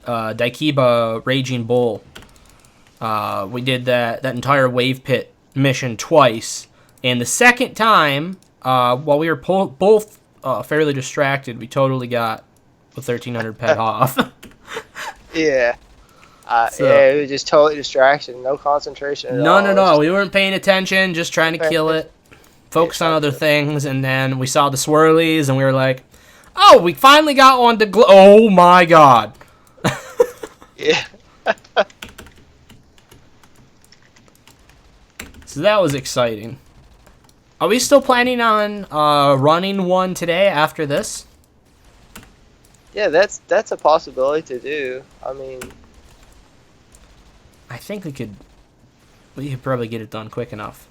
Daikiba Raging Bull. We did that entire wave pit mission twice, and the second time, while we were both fairly distracted, we totally got a 1300 pet off. Yeah. So, yeah, it was just totally distraction, no concentration at all. none at all. We weren't paying attention, just trying to kill it, focus on other good. things, and then we saw the swirlies, and we were like, "Oh, we finally got one to glow!" Oh my god! Yeah. So that was exciting. Are we still planning on running one today after this? Yeah, that's a possibility to do. I mean, I think we could probably get it done quick enough.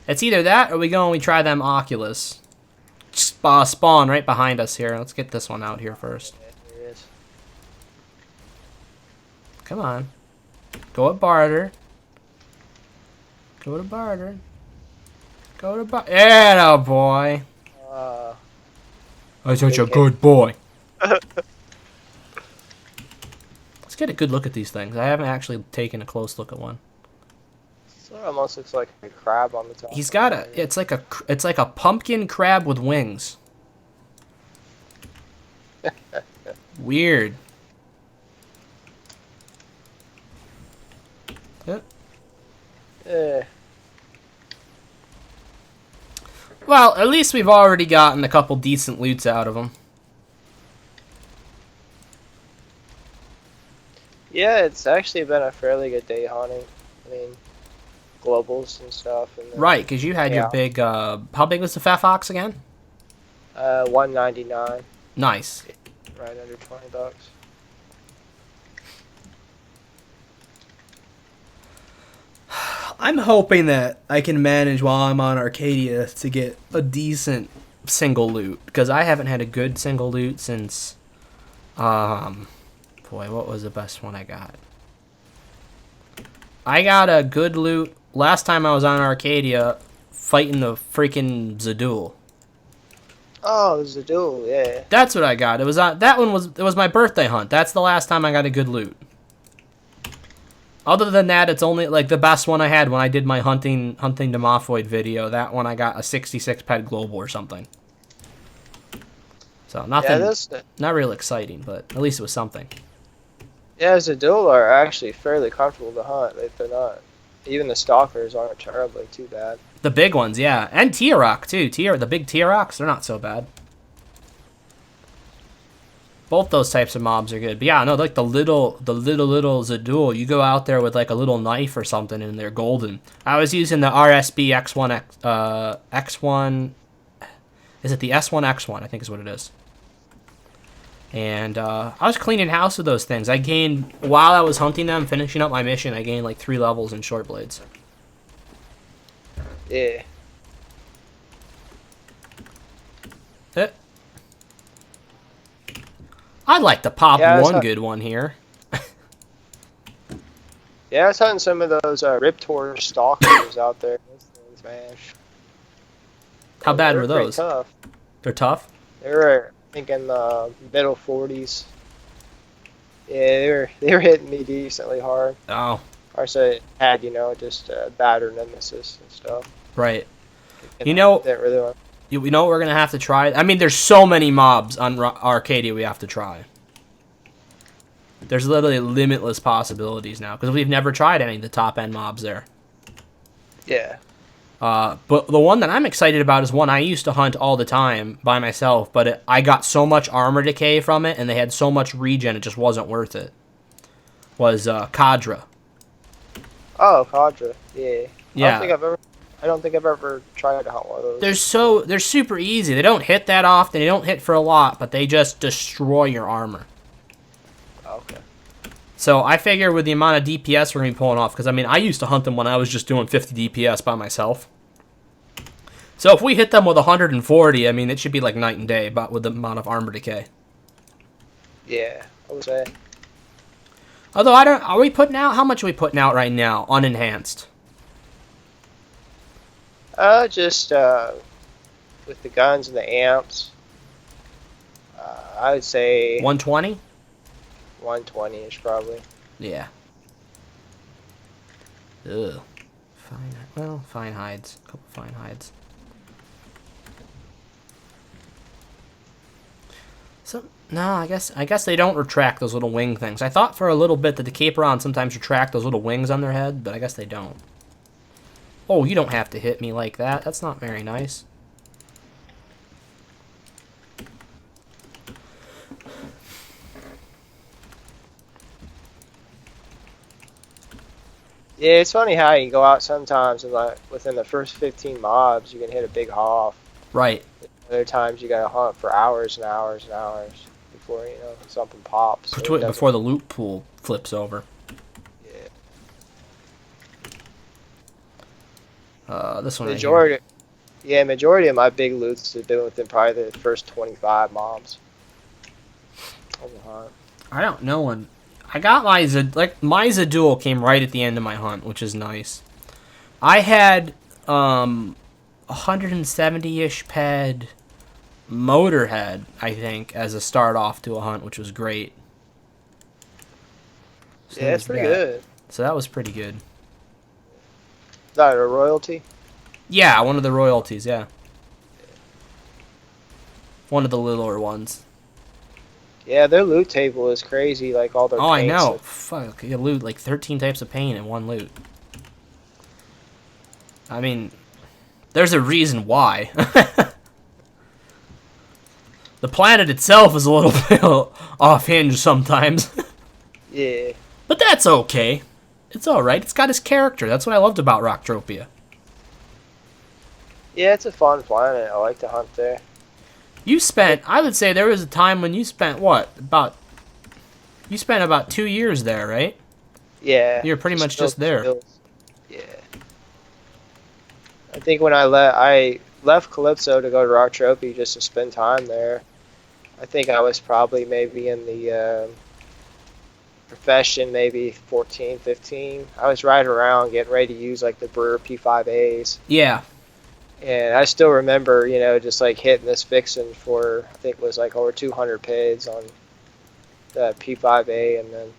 It's either that or we go and we try them Oculus. Spawn right behind us here. Let's get this one out here first. there it is. Come on. Go at barter. Go to barter. Go to barter. Yeah, boy. I'm such a good boy. Let's get a good look at these things. I haven't actually taken a close look at one. So it almost looks like a crab on the top. He's got a. It's like a pumpkin crab with wings. Weird. Yeah. Well, at least we've already gotten a couple decent loots out of them. Yeah, it's actually been a fairly good day hunting. I mean, globals and stuff. And then, Right, because you had your big. How big was the fat fox again? 199, Nice. right under $20. I'm hoping that I can manage while I'm on Arcadia to get a decent single loot, because I haven't had a good single loot since, boy, what was the best one I got? I got a good loot last time I was on Arcadia fighting the freaking Zadul. Oh, there's a duel, yeah. That's what I got. It was it was my birthday hunt. That's the last time I got a good loot. Other than that, it's only like the best one I had when I did my hunting Demophoid video. That one I got a 66 pet global or something. So nothing, not real exciting, but at least it was something. Yeah, Zadul are actually fairly comfortable to hunt. They're not. Even the stalkers aren't terribly too bad. The big ones, yeah, and Tiarok too. The big Tiaroks, they're not so bad. Both those types of mobs are good. But yeah, no, like the little Zadul, you go out there with like a little knife or something and they're golden. I was using the RSB X1, X1, is it the S1 X1, I think is what it is. And I was cleaning house with those things. I gained, while I was hunting them, finishing up my mission, I gained like 3 levels in short blades. Yeah. I'd like to pop one good one here. Yeah, I was hunting some of those Riptor stalkers out there. Those things, man. How bad were those? Tough. They're tough? They were, I think, in the middle 40s. Yeah, they were hitting me decently hard. Oh. Or so it had, just battered nemesis and stuff. Right. And you know, didn't really want... you know what we're going to have to try? I mean, there's so many mobs on Arcadia we have to try. There's literally limitless possibilities now, because we've never tried any of the top-end mobs there. Yeah. But the one that I'm excited about is one I used to hunt all the time by myself, but I got so much armor decay from it, and they had so much regen, it just wasn't worth it. Was Kadra. Oh, Kadra. Yeah. Yeah. I don't think I've ever tried to hunt one of those. They're super easy. They don't hit that often. They don't hit for a lot, but they just destroy your armor. Okay. So I figure with the amount of DPS we're going to be pulling off, because I mean, I used to hunt them when I was just doing 50 DPS by myself. So if we hit them with 140, I mean, it should be like night and day, but with the amount of armor decay. Yeah, I would say. Although are we putting out, how much are we putting out right now, unenhanced? Just with the guns and the amps, I would say 120? 120-ish probably. Yeah. Ugh. Fine. Well, fine hides. A couple fine hides. So no, I guess they don't retract those little wing things. I thought for a little bit that the Caperon sometimes retract those little wings on their head, but I guess they don't. Oh, you don't have to hit me like that. That's not very nice. Yeah, it's funny how you can go out sometimes and like within the first 15 mobs you can hit a big hoff. Right. Other times you gotta hunt for hours and hours and hours before something pops. Before the loot pool flips over. Yeah. This one. Majority. Right here. Yeah, majority of my big loots have been within probably the first 25 mobs. On the hunt. I don't know when. I got my Zadul came right at the end of my hunt, which is nice. I had 170-ish ped Motorhead, I think, as a start off to a hunt, which was great. So yeah, that's pretty good. So that was pretty good. Is that a royalty? Yeah, one of the royalties, yeah. One of the littler ones. Yeah, their loot table is crazy, like all their paints. I know. Like... Fuck, you loot like 13 types of paint in one loot. I mean, there's a reason why. The planet itself is a little bit off hinge sometimes. Yeah. But that's okay. It's alright. It's got his character. That's what I loved about Entropia. Yeah, it's a fun planet. I like to hunt there. You spent, I would say there was a time when you spent, you spent about 2 years there, right? Yeah. You're pretty much just there. Yeah. I think when I left Calypso to go to Entropia just to spend time there. I think I was probably maybe in the profession, maybe 14, 15. I was riding around getting ready to use like the Brewer P5As. Yeah. And I still remember, just like hitting this fixin' for, I think it was like over 200 PIDs on the P5A, and then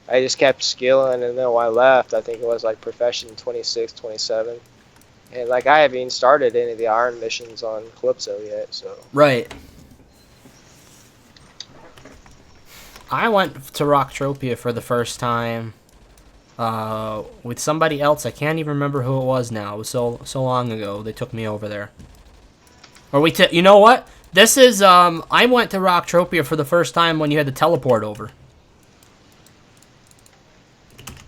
I just kept skilling, and then when I left, I think it was like Profession 26, 27. And like I haven't even started any of the Iron missions on Calypso yet, so. Right. I went to Entropia for the first time with somebody else. I can't even remember who it was now. It was so long ago. They took me over there. Or you know what? This is I went to Entropia for the first time when you had to teleport over.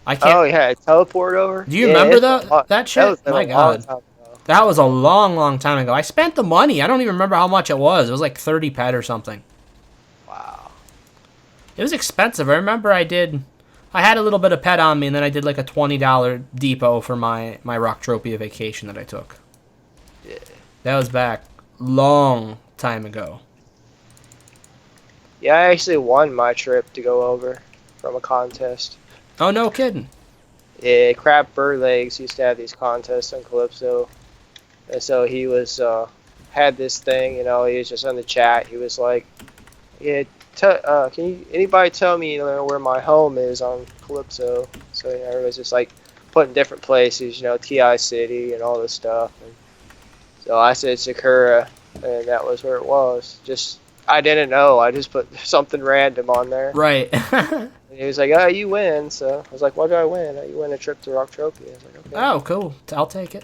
I can't. Oh yeah, teleport over. Do you remember that shit? My God, that was a long time ago. I spent the money. I don't even remember how much it was. It was like 30 ped or something. Wow. It was expensive. I remember I had a little bit of pet on me, and then I did like a $20 depot for my Entropia vacation that I took. Yeah. That was back long time ago. Yeah, I actually won my trip to go over from a contest. Oh, no kidding. Yeah, Crab Burlegs used to have these contests on Calypso. And so he was, had this thing, he was just on the chat. He was like, yeah, can anybody tell me where my home is on Calypso? So everybody's just like putting different places, TI City and all this stuff. And so I said Sakura, and that was where it was. I didn't know. I just put something random on there. Right. And he was like, "Oh, you win." So I was like, "What do I win?" "You win a trip to Entropia." I was like, "Okay." Oh, cool. I'll take it.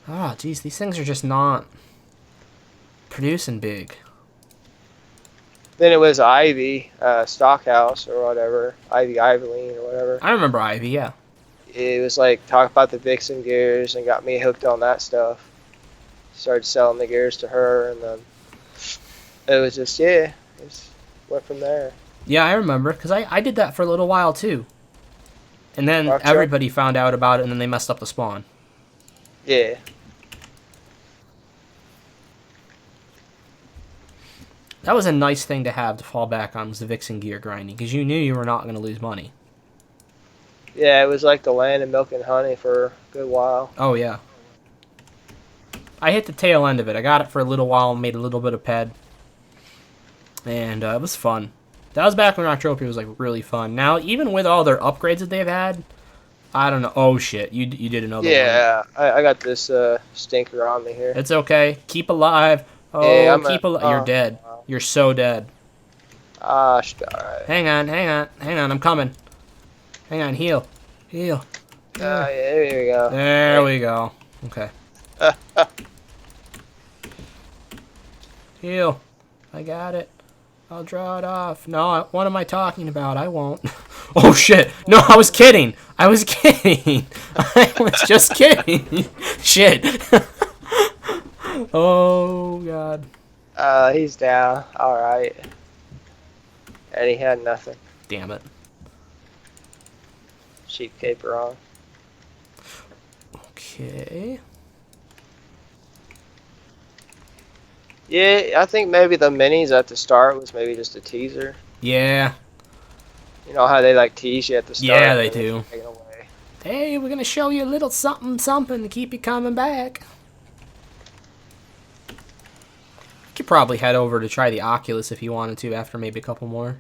Oh, geez, these things are just not producing big. Then it was Ivy, Stockhouse or whatever, Ivoline or whatever. I remember Ivy, yeah. It was like talk about the Vixen gears and got me hooked on that stuff. Started selling the gears to her, and then it was just went from there. Yeah, I remember, because I did that for a little while too. And then everybody found out about it, and then they messed up the spawn. Yeah. That was a nice thing to have to fall back on, was the Vixen gear grinding, because you knew you were not going to lose money. Yeah, it was like the land of milk and honey for a good while. Oh, yeah. I hit the tail end of it. I got it for a little while and made a little bit of ped. and it was fun. That was back when Entropia was like really fun. Now, even with all their upgrades that they've had, I don't know. Oh shit, you did another one. Yeah, I got this stinker on me here. It's okay. Keep alive. Oh, Yeah, keep alive. You're dead. You're so dead. Alright. Hang on. I'm coming. Hang on. Heal. Yeah, there we go. There we go. Okay. Heal. I got it. I'll draw it off. No, what am I talking about? I won't. Oh shit! No, I was kidding. I was just kidding. Shit. Oh god. He's down. Alright. And he had nothing. Damn it. Sheep caper on. Okay. Yeah, I think maybe the minis at the start was maybe just a teaser. Yeah. You know how they like tease you at the start? Yeah, they do. Take it away. Hey, we're gonna show you a little something to keep you coming back. You could probably head over to try the Oculus if you wanted to after maybe a couple more.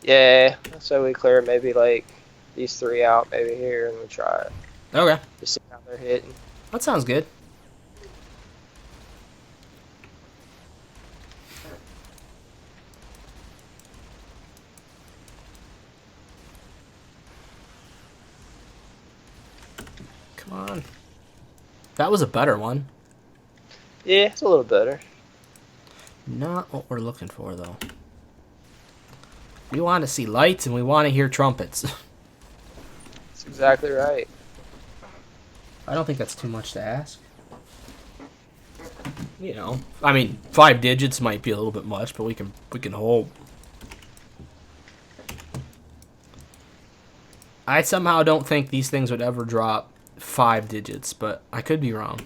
Yeah, so we clear maybe like these 3 out maybe here and we try it. Okay. Just see how they're hitting. That sounds good. Come on. That was a better one. Yeah, it's a little better. Not what we're looking for, though. We want to see lights and we want to hear trumpets. That's exactly right. I don't think that's too much to ask. You know, I mean, 5 digits might be a little bit much, but we can hope. I somehow don't think these things would ever drop 5 digits, but I could be wrong.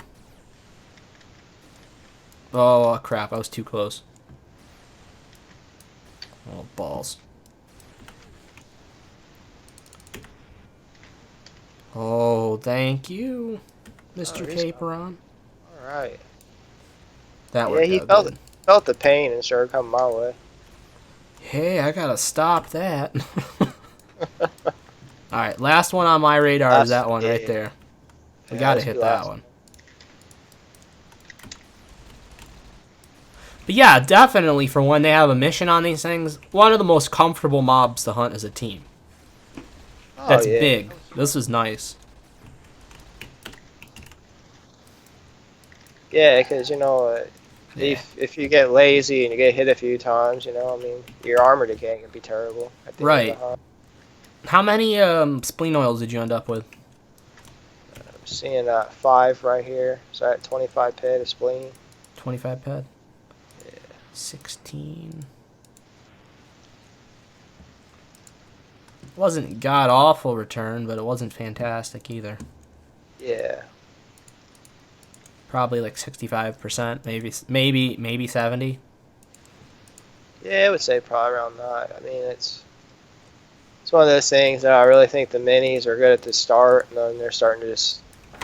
Oh crap! I was too close. Oh balls. Oh, thank you, Mr. Caperon. All right. That worked he out good. felt the pain and started coming my way. Hey, I gotta stop that. Alright, last one on my radar is that one right there. We gotta hit that one. But yeah, definitely for when they have a mission on these things, one of the most comfortable mobs to hunt as a team. That's big. This is nice. Yeah, because, you know, if you get lazy and you get hit a few times, you know, I mean, your armor decay can be terrible. Right. How many spleen oils did you end up with? I'm seeing 5 right here. So at 25 ped of spleen. 25 ped? Yeah. 16. Wasn't god-awful return, but it wasn't fantastic either. Yeah. Probably like 65%, maybe 70. Yeah, I would say probably around that. I mean, it's one of those things that I really think the minis are good at the start, and then they're starting to just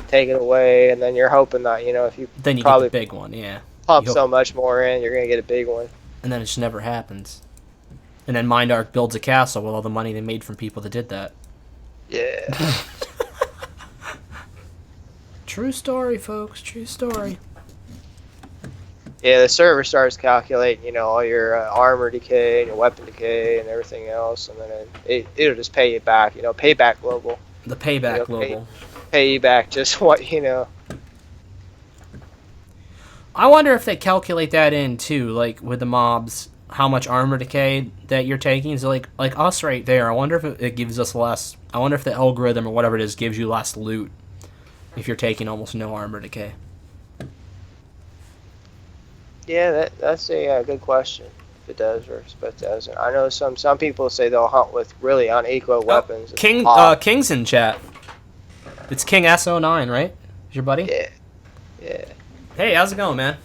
take it away, and then you're hoping that, you know, if you then you get the big one, yeah. Pump so much more in, you're gonna get a big one. And then it just never happens. And then Mindark builds a castle with all the money they made from people that did that. Yeah. True story, folks. True story. Yeah, the server starts calculating, you know, all your armor decay and your weapon decay and everything else, and then it'll just pay you back, you know, payback global. The payback global. Pay you back just what, you know. I wonder if they calculate that in too, like with the mobs, how much armor decay that you're taking. So like us right there, I wonder if it gives us less. I wonder if the algorithm or whatever it is gives you less loot if you're taking almost no armor decay. Yeah, that's a good question. If it does or if it doesn't. I know some people say they'll hunt with really unequal weapons. King's in chat. It's King S09, right? Is your buddy? Yeah. Yeah. Hey, how's it going, man?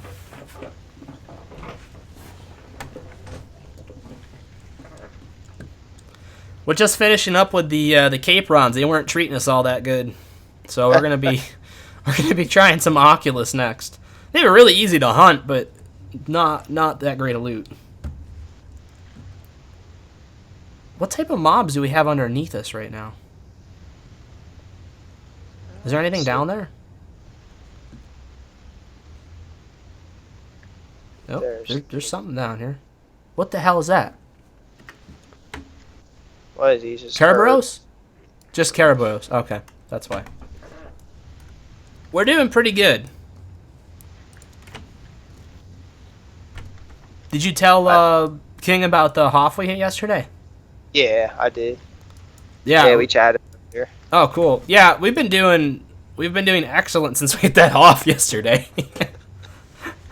We're just finishing up with the Caperons. They weren't treating us all that good, so we're gonna be trying some Oculus next. They were really easy to hunt, but not that great a loot. What type of mobs do we have underneath us right now? Is there anything down there? Nope. There's something down here. What the hell is that? What is he? Just Kerberos? Just Kerberos. Okay, that's why. We're doing pretty good. Did you tell King about the Hoff we hit yesterday? Yeah, I did. Yeah. Yeah, we chatted here. Oh, cool. Yeah, we've been doing excellent since we hit that off yesterday.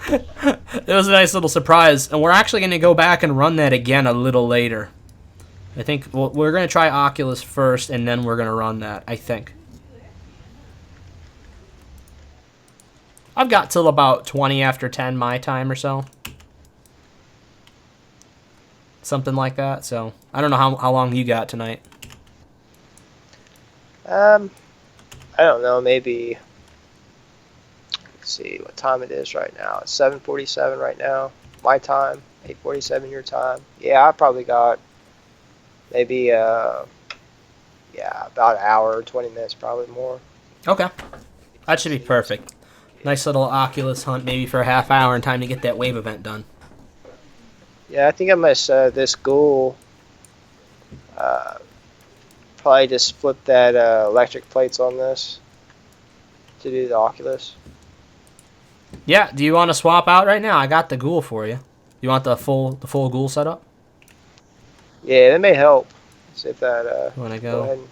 It was a nice little surprise, and we're actually going to go back and run that again a little later. I think we're going to try Oculus first, and then we're going to run that, I think. I've got till about 20 after 10 my time or so. Something like that, so I don't know how long you got tonight. I don't know, maybe, let's see what time it is right now. It's 7:47 right now, my time, 8:47 your time. Yeah, I probably got maybe, about an hour, 20 minutes, probably more. Okay. That should be perfect. Nice little Oculus hunt, maybe for a half hour in time to get that wave event done. Yeah, I think I must, this ghoul, probably just flip that electric plates on this to do the Oculus. Yeah, do you want to swap out right now? I got the ghoul for you. You want the full ghoul setup? Yeah, that may help. See if that, You want to go ahead go? and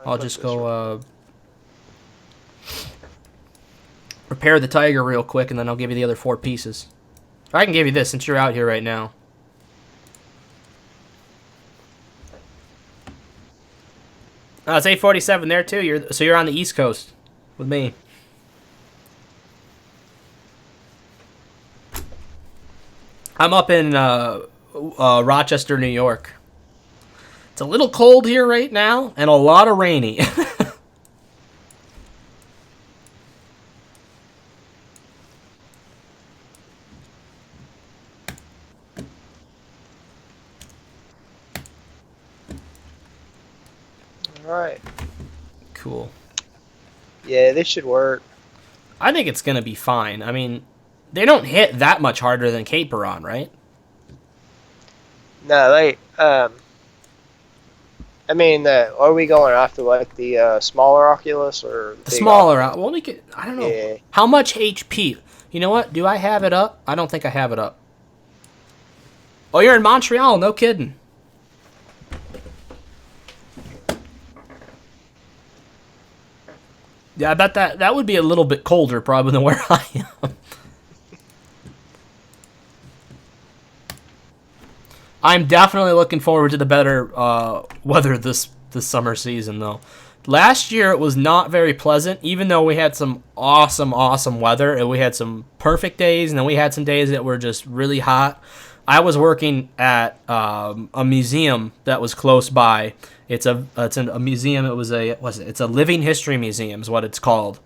I'll just go repair the tiger real quick, and then I'll give you the other 4 pieces. Or I can give you this since you're out here right now. It's 8:47 there too. So you're on the East Coast with me. I'm up in Rochester, New York. It's a little cold here right now, and a lot of rainy. Alright. Cool. Yeah, this should work. I think it's gonna be fine. I mean, they don't hit that much harder than Caperon, right? No, I mean, are we going after like the smaller Oculus or The smaller. Well, we could. I don't know. Yeah. How much HP? You know what? Do I have it up? I don't think I have it up. Oh, you're in Montreal. No kidding. Yeah, I bet that would be a little bit colder probably than where I am. I'm definitely looking forward to the better weather this summer season, though. Last year it was not very pleasant, even though we had some awesome weather, and we had some perfect days, and then we had some days that were just really hot. I was working at a museum that was close by. It's a museum. It's a living history museum is what it's called.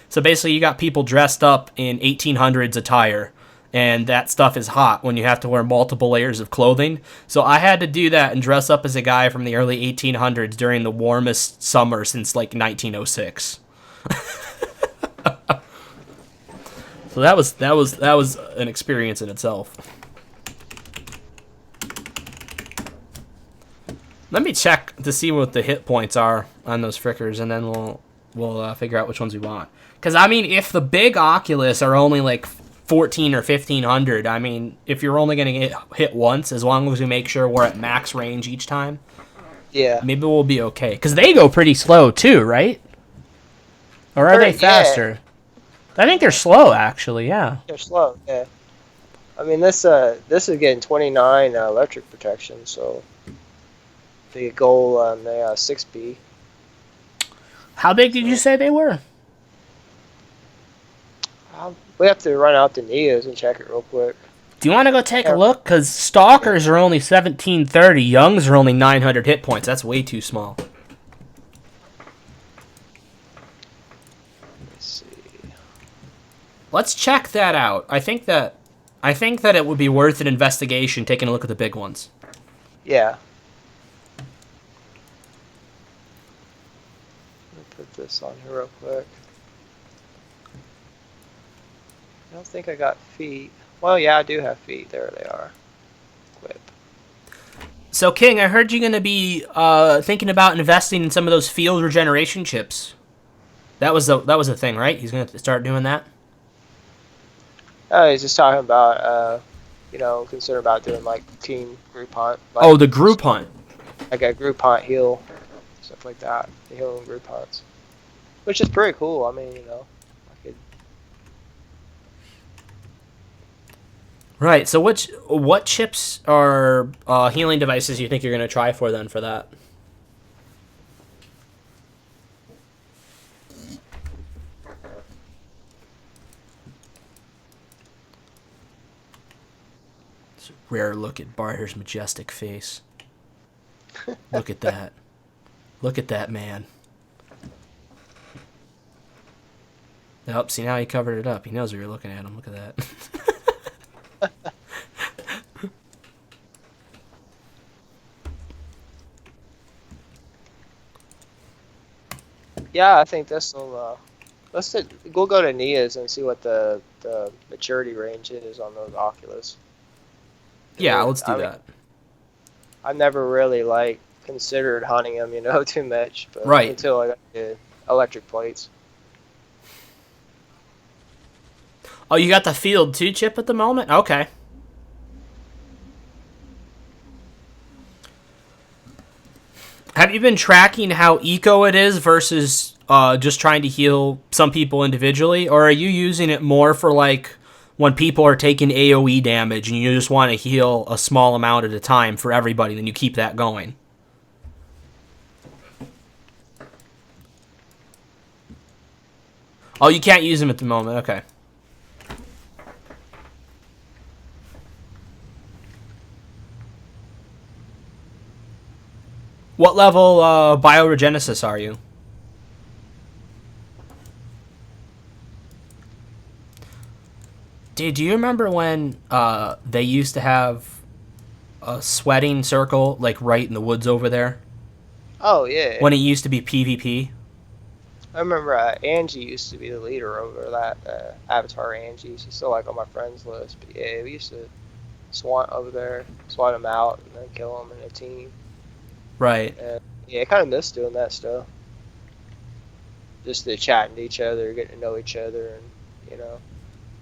So basically, you got people dressed up in 1800s attire, and that stuff is hot when you have to wear multiple layers of clothing. So I had to do that and dress up as a guy from the early 1800s during the warmest summer since like 1906. So that was an experience in itself. Let me check to see what the hit points are on those frickers, and then we'll figure out which ones we want. Because I mean, if the big Oculus are only like 14 or 1500, I mean, if you're only gonna get hit once, as long as we make sure we're at max range each time, Yeah. maybe we'll be okay. Because they go pretty slow too, right? Or are they faster? I think they're slow, actually. Yeah. They're slow. Yeah. I mean, this is getting 29 electric protection, so the goal on the 6B. How big did you say they were? We have to run out to Neos and check it real quick. Do you want to go take a look? Because Stalkers are only 1730. Youngs are only 900 hit points. That's way too small. Let's see. Let's check that out. I think that it would be worth an investigation taking a look at the big ones. Yeah. this on here real quick. I don't think I got feet. Well, yeah, I do have feet. There they are. Equip. So, King, I heard you're going to be thinking about investing in some of those field regeneration chips. That was the thing, right? He's going to start doing that? Oh, he's just talking about, concerned about doing like team group hunt. Like, Oh, the group hunt. Like a group hunt heal, stuff like that. The healing group hunts. Which is pretty cool. I mean, I could. Right. So, what chips are healing devices you think you're going to try for then for that? It's a rare look at Barter's majestic face. Look at that. Look at that man. Oh, see, now he covered it up. He knows we were looking at him. Look at that. Yeah, I think this will. We'll go to Nia's and see what the maturity range is on those Oculus. Yeah, let's do that. I never really considered hunting them, too much, but right until I got the electric plates. Oh, you got the Field 2 chip at the moment? Okay. Have you been tracking how eco it is versus just trying to heal some people individually? Or are you using it more for when people are taking AoE damage and you just want to heal a small amount at a time for everybody, then you keep that going? Oh, you can't use them at the moment. Okay. What level bioregenesis are you? Dude, do you remember when they used to have a sweating circle right in the woods over there? Oh, yeah. When it used to be PvP? I remember Angie used to be the leader over that Avatar Angie. She's still on my friends list. But yeah, we used to swat over there, swat them out, and then kill them in a team. Right. And yeah, I kind of miss doing that stuff. Just the chatting to each other, getting to know each other, and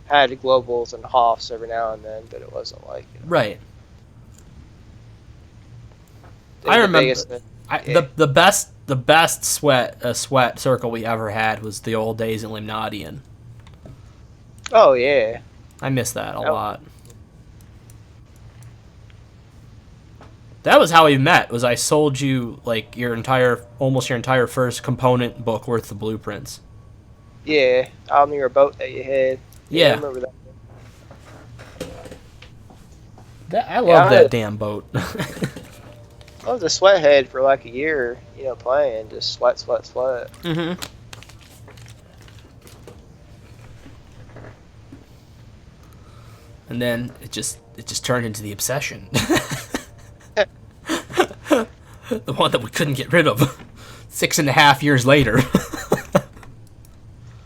had globals and hoffs every now and then, but it wasn't right. I remember the best sweat circle we ever had was the old days in Limnadian. Oh yeah, I miss that a lot. That was how we met. Was I sold you almost your entire first component book worth of blueprints? Yeah, on your boat that you had. Yeah, I remember that. I love that damn boat. I was a sweathead for a year, playing, just sweat. Mm-hmm. And then it just turned into the obsession. The one that we couldn't get rid of 6.5 years later.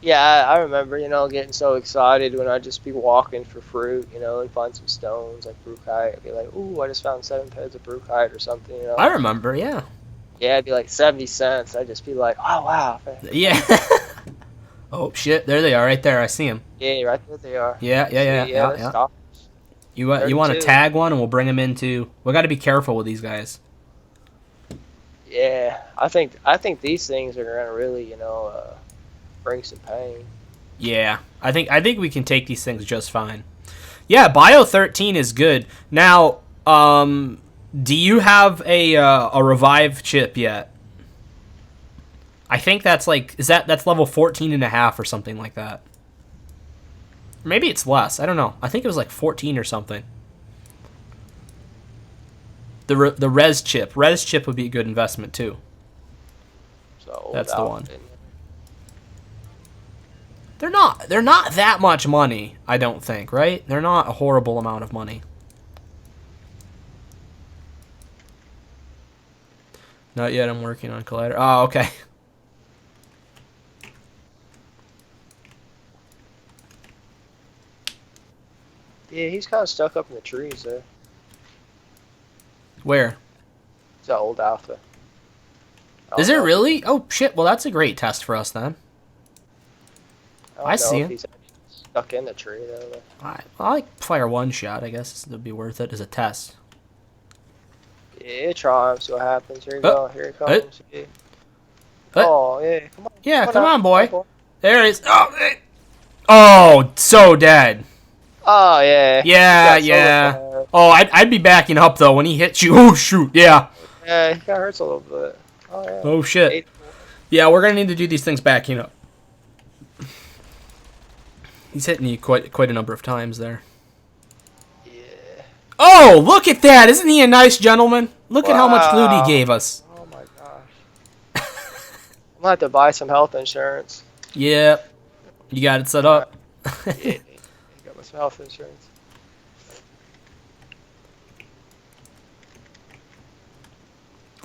Yeah, I remember, getting so excited when I'd just be walking for fruit, and find some stones like bruchite. I'd be like, ooh, I just found 7 heads of bruchite or something, I remember, yeah. Yeah, it'd be 70 cents. I'd just be like, oh, wow. Yeah. Oh, shit, there they are right there. I see them. Yeah, right there they are. Yeah. You want to tag one and we'll bring them into... We got to be careful with these guys. Yeah, I think these things are going to really, bring some pain. Yeah, I think we can take these things just fine. Yeah, Bio 13 is good. Now, do you have a revive chip yet? I think that's that's level 14.5 or something like that. Maybe it's less. I don't know. I think it was 14 or something. The res chip. Res chip would be a good investment too. So that's the one. They're not that much money, I don't think, right? They're not a horrible amount of money. Not yet, I'm working on Collider. Oh, okay. Yeah, he's kind of stuck up in the trees there. Where? It's that old alpha. Is it really? Oh, shit. Well, that's a great test for us, then. I I don't know see if him. he's stuck in the tree, though. I like fire one shot, I guess. It'd be worth it as a test. Yeah, try him, see what happens. Here you go. Here he comes. Yeah. Oh, yeah. Come on. yeah, come on, boy. Come on, boy. There he is. Oh, so dead. Oh, yeah. Yeah, yeah. Oh, I'd be backing up, though, when he hits you. Oh, shoot, yeah. Yeah, he got hurts a little bit. Oh, yeah. Oh, shit. Yeah, we're going to need to do these things backing up. He's hitting you quite a number of times there. Yeah. Oh, look at that. Isn't he a nice gentleman? Look at how much loot he gave us. Oh, my gosh. I'm going to have to buy some health insurance. Yeah. You got it set up. Yeah. Got my health insurance.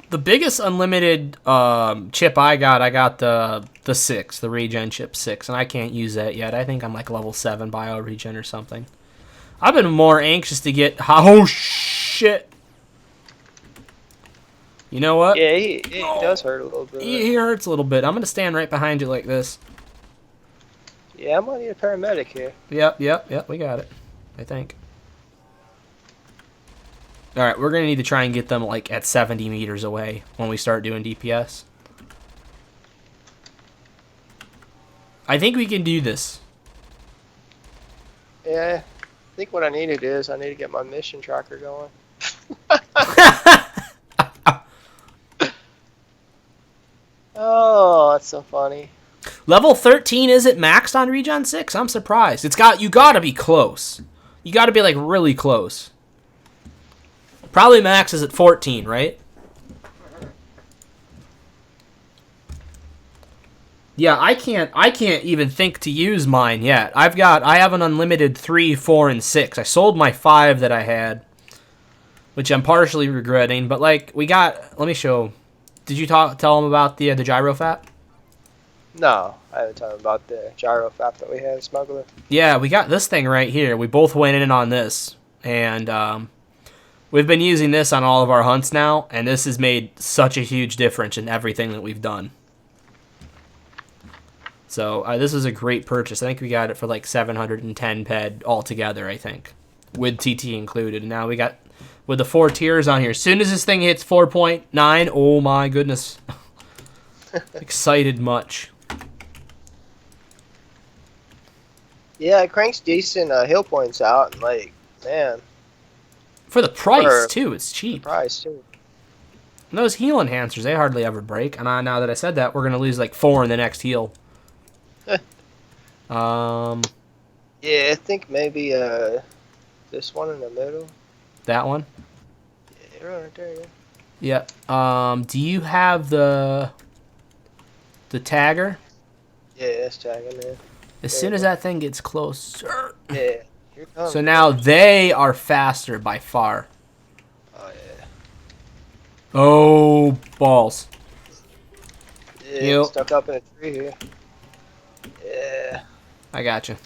The biggest unlimited chip I got the 6, the regen chip 6, and I can't use that yet. I think I'm like level 7 bio regen or something. I've been more anxious to get... Oh, shit. You know what? Yeah, he does hurt a little bit. He hurts a little bit. I'm going to stand right behind you like this. Yeah, I might need a paramedic here. Yep, we got it. I think. Alright, we're going to need to try and get them like at 70 meters away when we start doing DPS. I think we can do this. Yeah, I think what I need to do is I need to get my mission tracker going. Oh, that's so funny. Level 13, is it maxed on Regen 6? I'm surprised. You gotta be close. You gotta be like really close. Probably max is at 14, right? Yeah, I can't even think to use mine yet. I have an unlimited 3, 4, and 6. I sold my 5 that I had, which I'm partially regretting, but like let me show. Did you tell them about the gyro fap? No, I haven't told him about the gyro fap that we had, smuggler. Yeah, we got this thing right here. We both went in on this, and we've been using this on all of our hunts now, and this has made such a huge difference in everything that we've done. So this was a great purchase. I think we got it for like 710 ped altogether, I think, with TT included. And now we got, with the 4 tiers on here, as soon as this thing hits 4.9, oh my goodness. Excited much. Yeah, it cranks decent heal points out, and like, man. For the price, too, it's cheap. Price, too. And those heal enhancers, they hardly ever break. And now that I said that, we're going to lose like 4 in the next heal. Yeah, I think maybe this one in the middle. That one? Yeah, right there, yeah. Yeah. Do you have the tagger? Yeah, it's tagging there. As soon as that thing gets closer. Yeah. Here it comes. So now they are faster by far. Oh, yeah. Oh, balls. Yeah, Yep. stuck up in a tree here. Yeah. I got you.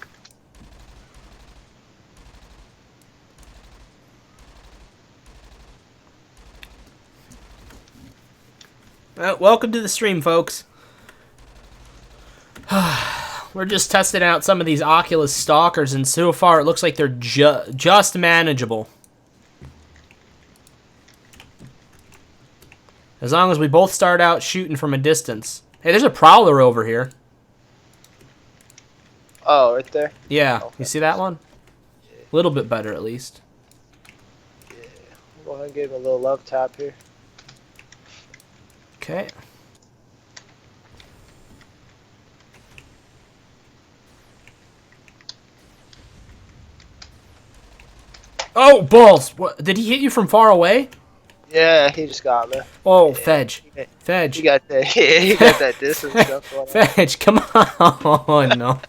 Welcome to the stream, folks. We're just testing out some of these Oculus stalkers, and so far it looks like they're just manageable. As long as we both start out shooting from a distance. Hey, there's a prowler over here. Oh, right there? Yeah, Okay. you see that one? A little bit better, at least. Yeah. I'll go ahead and give him a little love tap here. Okay. Oh, balls! What, did he hit you from far away? Yeah, he just got me. Oh, Yeah. Fedge. Fedge. He got that. Yeah, he got that distance stuff going on. Fedge, come on. No.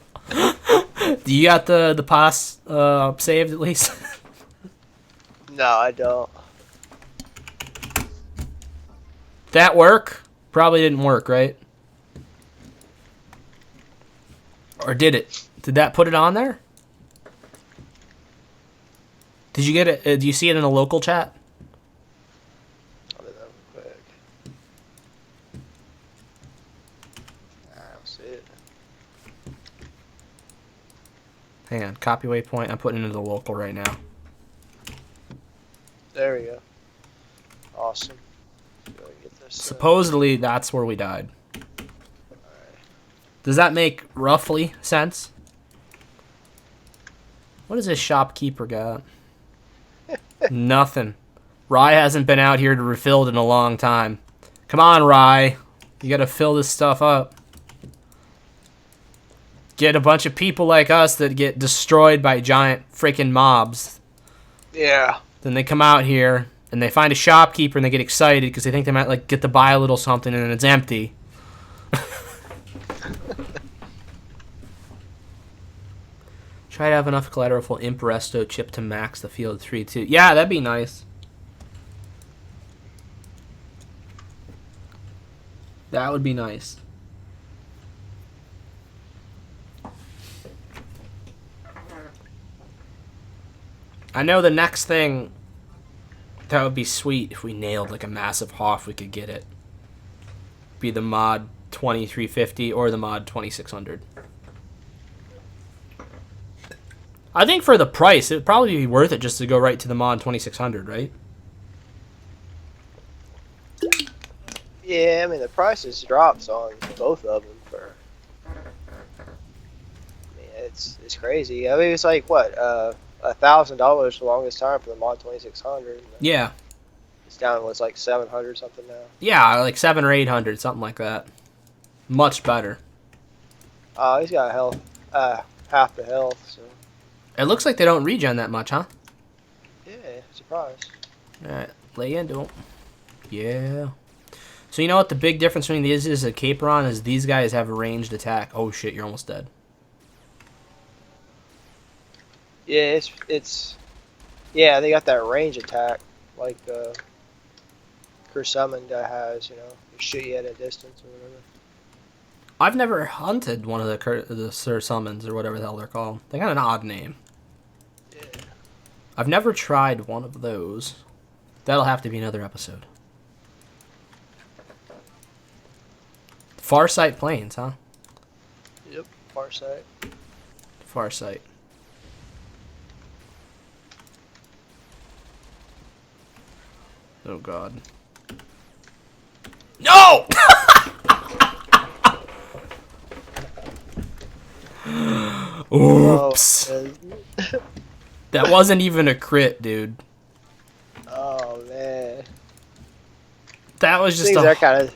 Do you got the pass saved at least? No, I don't. That work? Probably didn't work, right? Or did it? Did that put it on there? Did you get it? Do you see it in the local chat? I'll do that real quick. I don't see it. Hang on, copy waypoint. I'm putting it into the local right now. There we go. Awesome. Go get this, Supposedly, that's where we died. Does that make roughly sense? What does this shopkeeper got? Nothing. Rye hasn't been out here to refill it in a long time. Come on, Rye. You gotta fill this stuff up. Get a bunch of people like us that get destroyed by giant freaking mobs. Yeah. Then they come out here and they find a shopkeeper and they get excited because they think they might like get to buy a little something and then it's empty. Try to have enough collateral for Impresto chip to max the field 3-2. Yeah, that'd be nice. That would be nice. I know the next thing that would be sweet if we nailed like a massive HOF, we could get it. Be the mod 2350 or the mod 2600. I think for the price, it would probably be worth it just to go right to the mod 2600, right? Yeah, I mean the prices drops on both of them for. I mean it's crazy. I mean it's like what $1,000 the longest time for the mod 2600. Yeah. It's down to what's like 700 something now. Yeah, like 700 or 800, something like that. Much better. He's got health, half the health. So. It looks like they don't regen that much, huh? Yeah, surprised. Alright, lay into them. Yeah. So you know what the big difference between these is a Caperon is these guys have a ranged attack. Oh shit, you're almost dead. Yeah, yeah, they got that range attack like Curse Summon guy has, you know, shoot you at a distance or whatever. I've never hunted one of the Sir Summons or whatever the hell they're called. They got an odd name. Yeah. I've never tried one of those. That'll have to be another episode. Farsight Plains, huh? Yep, Farsight. Farsight. Oh god. No! Oops. Oh, That wasn't even a crit, dude. oh man. That was just Things are kind of.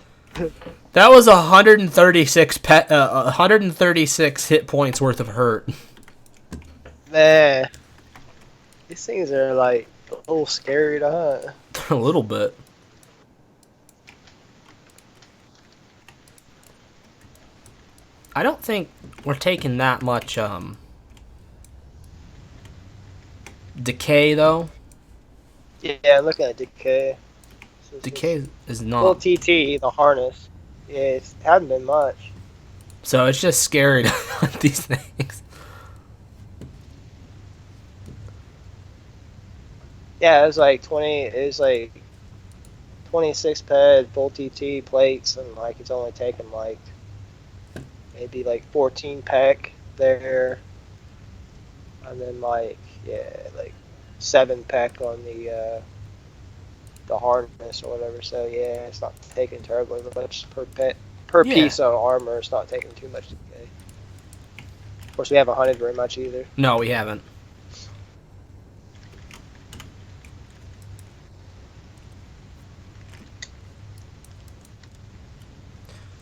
That was 136 hit points worth of hurt. Man, these things are like a little scary to hunt. A little bit. I don't think we're taking that much decay though. Yeah, looking at decay. So Decay is little not. TT, the harness. Yeah, it hasn't been much. So it's just scary to hunt these things. Yeah, it was like 20. It was like 26 ped full TT plates, and like it's only taken like maybe like 14 peck there, and then like like 7 peck on the harness or whatever. So yeah, it's not taking terribly much per piece of armor. It's not taking too much decay. Of course, we haven't hunted very much either. No, we haven't.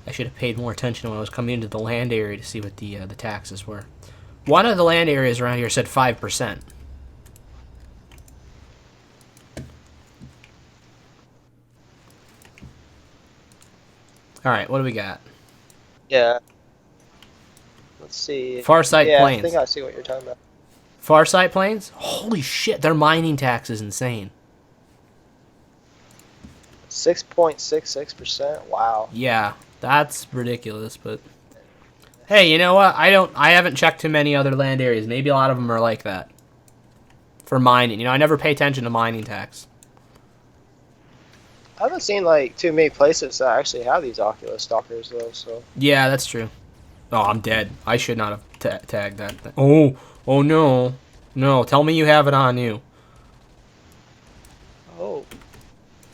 I should have paid more attention when I was coming into the land area to see what the taxes were. One of the land areas around here said 5%. All right, what do we got? Yeah. Let's see. Farsight Plains. I think I see what you're talking about. Farsight Plains? Holy shit, their mining tax is insane. 6.66%. Wow. Yeah, that's ridiculous, but hey, you know what? I haven't checked too many other land areas. Maybe a lot of them are like that. for mining. You know, I never pay attention to mining tax. I haven't seen like too many places that actually have these Oculus stalkers though. So Yeah, that's true. Oh, I'm dead. I should not have tagged that thing. Oh no. No, tell me you have it on you. oh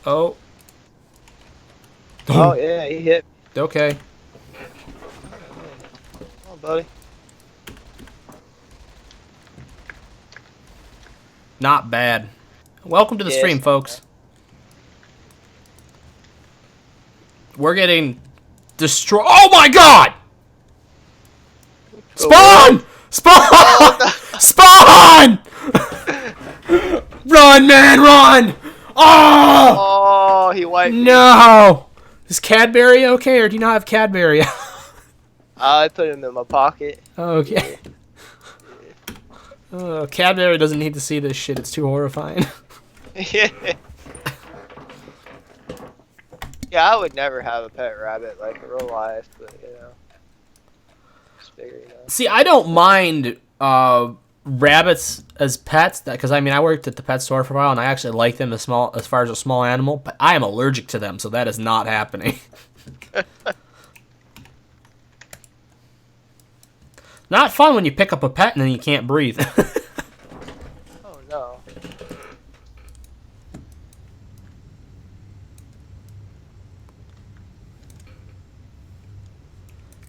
Oh. oh yeah, he hit. Okay. Oh buddy. Not bad. Welcome to the Yeah, stream, it's not folks. We're getting destroyed. Oh my god! Spawn! Spawn! Spawn! Run, man, run! Oh! Oh, he wiped me. No! Is Cadbury okay, or do you not have Cadbury? I put him in my pocket. Okay. Cadbury doesn't need to see this shit. It's too horrifying. Yeah. Yeah, I would never have a pet rabbit like in real life, but you know. Just figure, you know. See, I don't mind rabbits as pets, because I mean I worked at the pet store for a while and I actually like them as far as a small animal, but I am allergic to them, so that is not happening. Not fun when you pick up a pet and then you can't breathe. Oh no.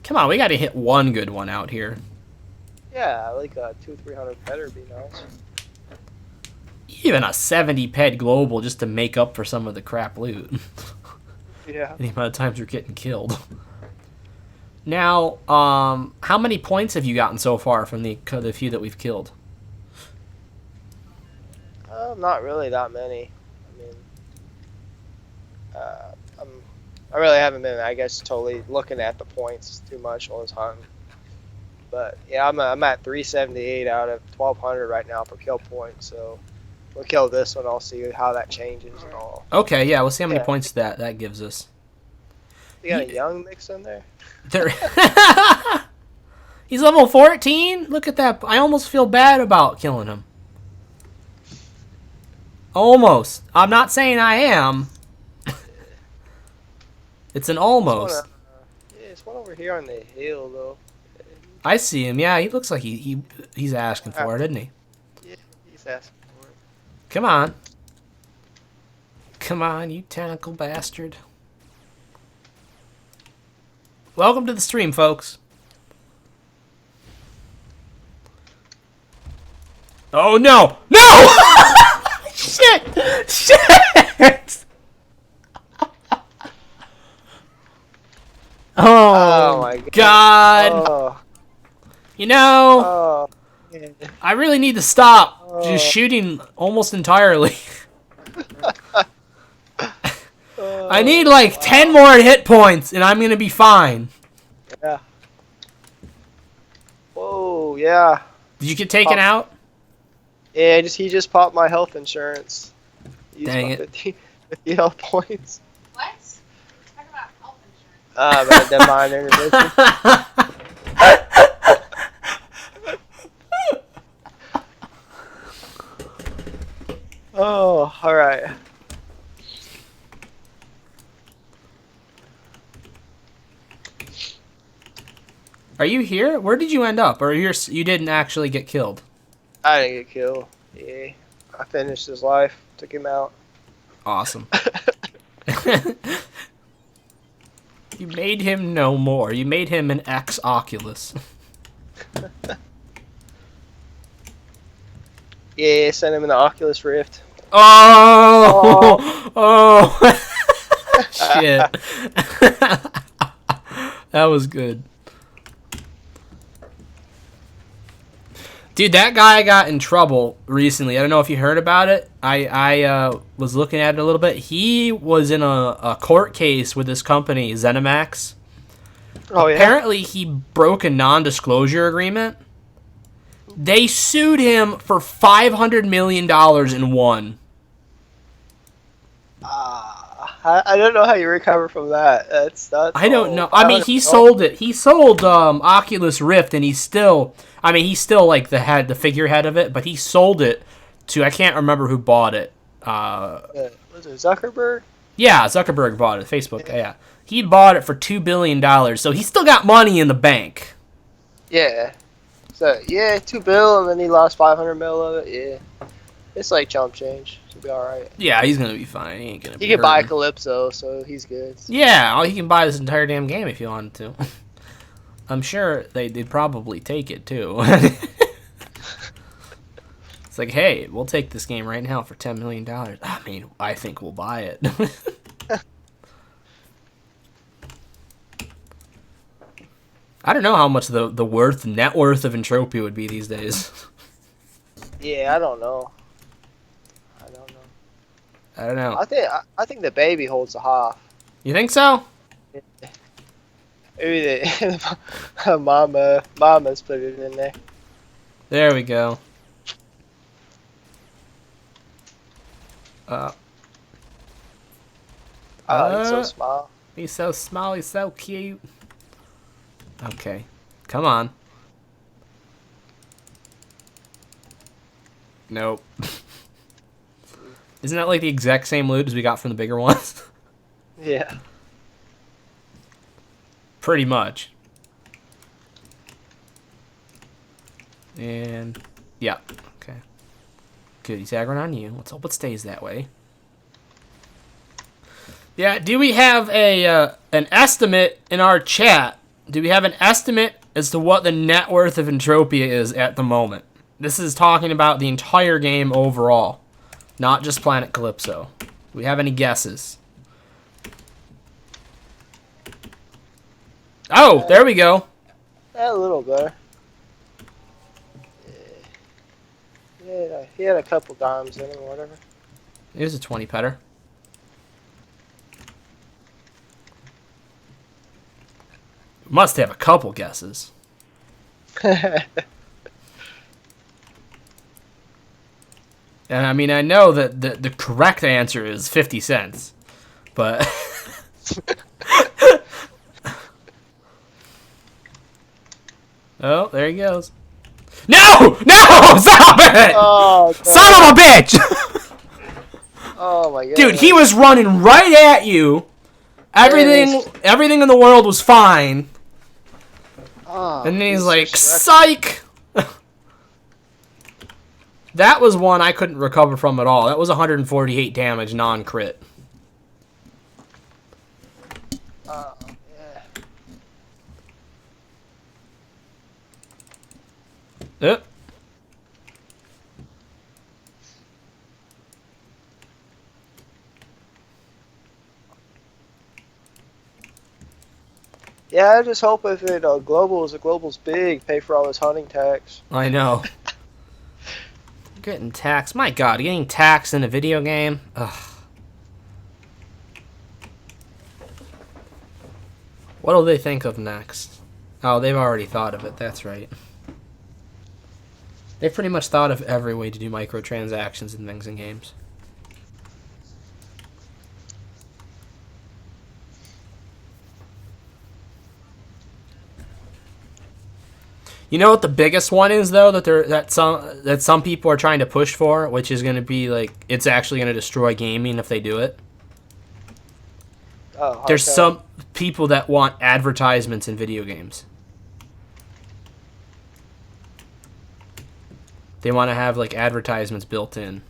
Come on, we got to hit one good one out here. Yeah, like a 200-300 pet would be nice. Even a 70 pet global just to make up for some of the crap loot. Yeah. The amount of times you're getting killed. Now, how many points have you gotten so far from the few that we've killed? Not really that many. I mean, I really haven't been, I guess, totally looking at the points too much all the time. But yeah, I'm at 378 out of 1200 right now per kill point. So we'll kill this one. I'll see how that changes and all. Okay, yeah, we'll see how many Yeah. points that gives us. You got a young mix in there? He's level 14? Look at that. I almost feel bad about killing him. Almost. I'm not saying I am. It's an almost. Yeah, it's one over here on the hill though. I see him. Yeah, he looks like he's asking for it, isn't he? Yeah, he's asking for it. Come on. Come on, you tentacle bastard. Welcome to the stream, folks. Oh, no! No! Shit! Shit! Oh, my God. Oh, You know, oh. Yeah. I really need to stop Oh. just shooting almost entirely. I need like 10 more hit points and I'm going to be fine. Yeah. Whoa, yeah. Did you get taken out? Yeah, he just popped my health insurance. Used Dang my it. 50 health points. What? Talk about health insurance. But never mind, intervention. Oh, alright. Are you here? Where did you end up? Or you didn't actually get killed? I didn't get killed. Yeah. I finished his life. Took him out. Awesome. You made him no more. You made him an ex-Oculus. Yeah, sent him in the Oculus Rift. Oh! Oh! Shit. That was good. Dude, that guy got in trouble recently. I don't know if you heard about it. I was looking at it a little bit. He was in a court case with this company, Zenimax. Oh, yeah? Apparently, he broke a non-disclosure agreement. They sued him for $500 million and won. I don't know how you recover from that. That's I don't know. I mean, he sold it. He sold Oculus Rift, and he's still like the figurehead of it, but he sold it to, I can't remember who bought it. Was it Zuckerberg? Yeah, Zuckerberg bought it. Facebook, yeah. He bought it for $2 billion, so he still got money in the bank. Yeah. So, yeah, $2 billion, and then he lost 500 mil of it. Yeah. It's like chump change. He'll be alright. Yeah, he's going to be fine. He ain't going to be He could buy hurting. Calypso, so he's good. Yeah, he can buy this entire damn game if he wanted to. I'm sure they'd probably take it, too. It's like, hey, we'll take this game right now for $10 million. I mean, I think we'll buy it. I don't know how much the net worth of Entropia would be these days. Yeah, I don't know. I don't know. I think the baby holds the half. You think so? Maybe the mama's put it in there. There we go. Oh, he's so small. He's so small, he's so cute. Okay. Come on. Nope. Isn't that like the exact same loot as we got from the bigger ones? Yeah. Pretty much. And yeah, okay. Good, he's aggroing on you. Let's hope it stays that way. Yeah, do we have an estimate in our chat? Do we have an estimate as to what the net worth of Entropia is at the moment? This is talking about the entire game overall, not just Planet Calypso. Do we have any guesses? Oh, there we go. A little better. Yeah, he had a couple dimes in him or whatever. Here's a 20 petter. Must have a couple guesses. And I mean, I know that the correct answer is 50 cents, but oh, there he goes. No! No! Stop it! Oh, God. Son of a bitch! Oh my god. Dude, he was running right at you. Everything in the world was fine. Oh, And then he's like, psych! That was one I couldn't recover from at all. That was 148 damage, non-crit. Oh, yeah. Yep. Yeah, I just hope if it global's big, pay for all this hunting tax. I know. Getting taxed. My god, getting taxed in a video game? Ugh. What'll they think of next? Oh, they've already thought of it. That's right. They've pretty much thought of every way to do microtransactions and things in games. You know what the biggest one is though that some people are trying to push for, which is going to be like it's actually going to destroy gaming if they do it. Oh, There's some people that want advertisements in video games. They want to have like advertisements built in.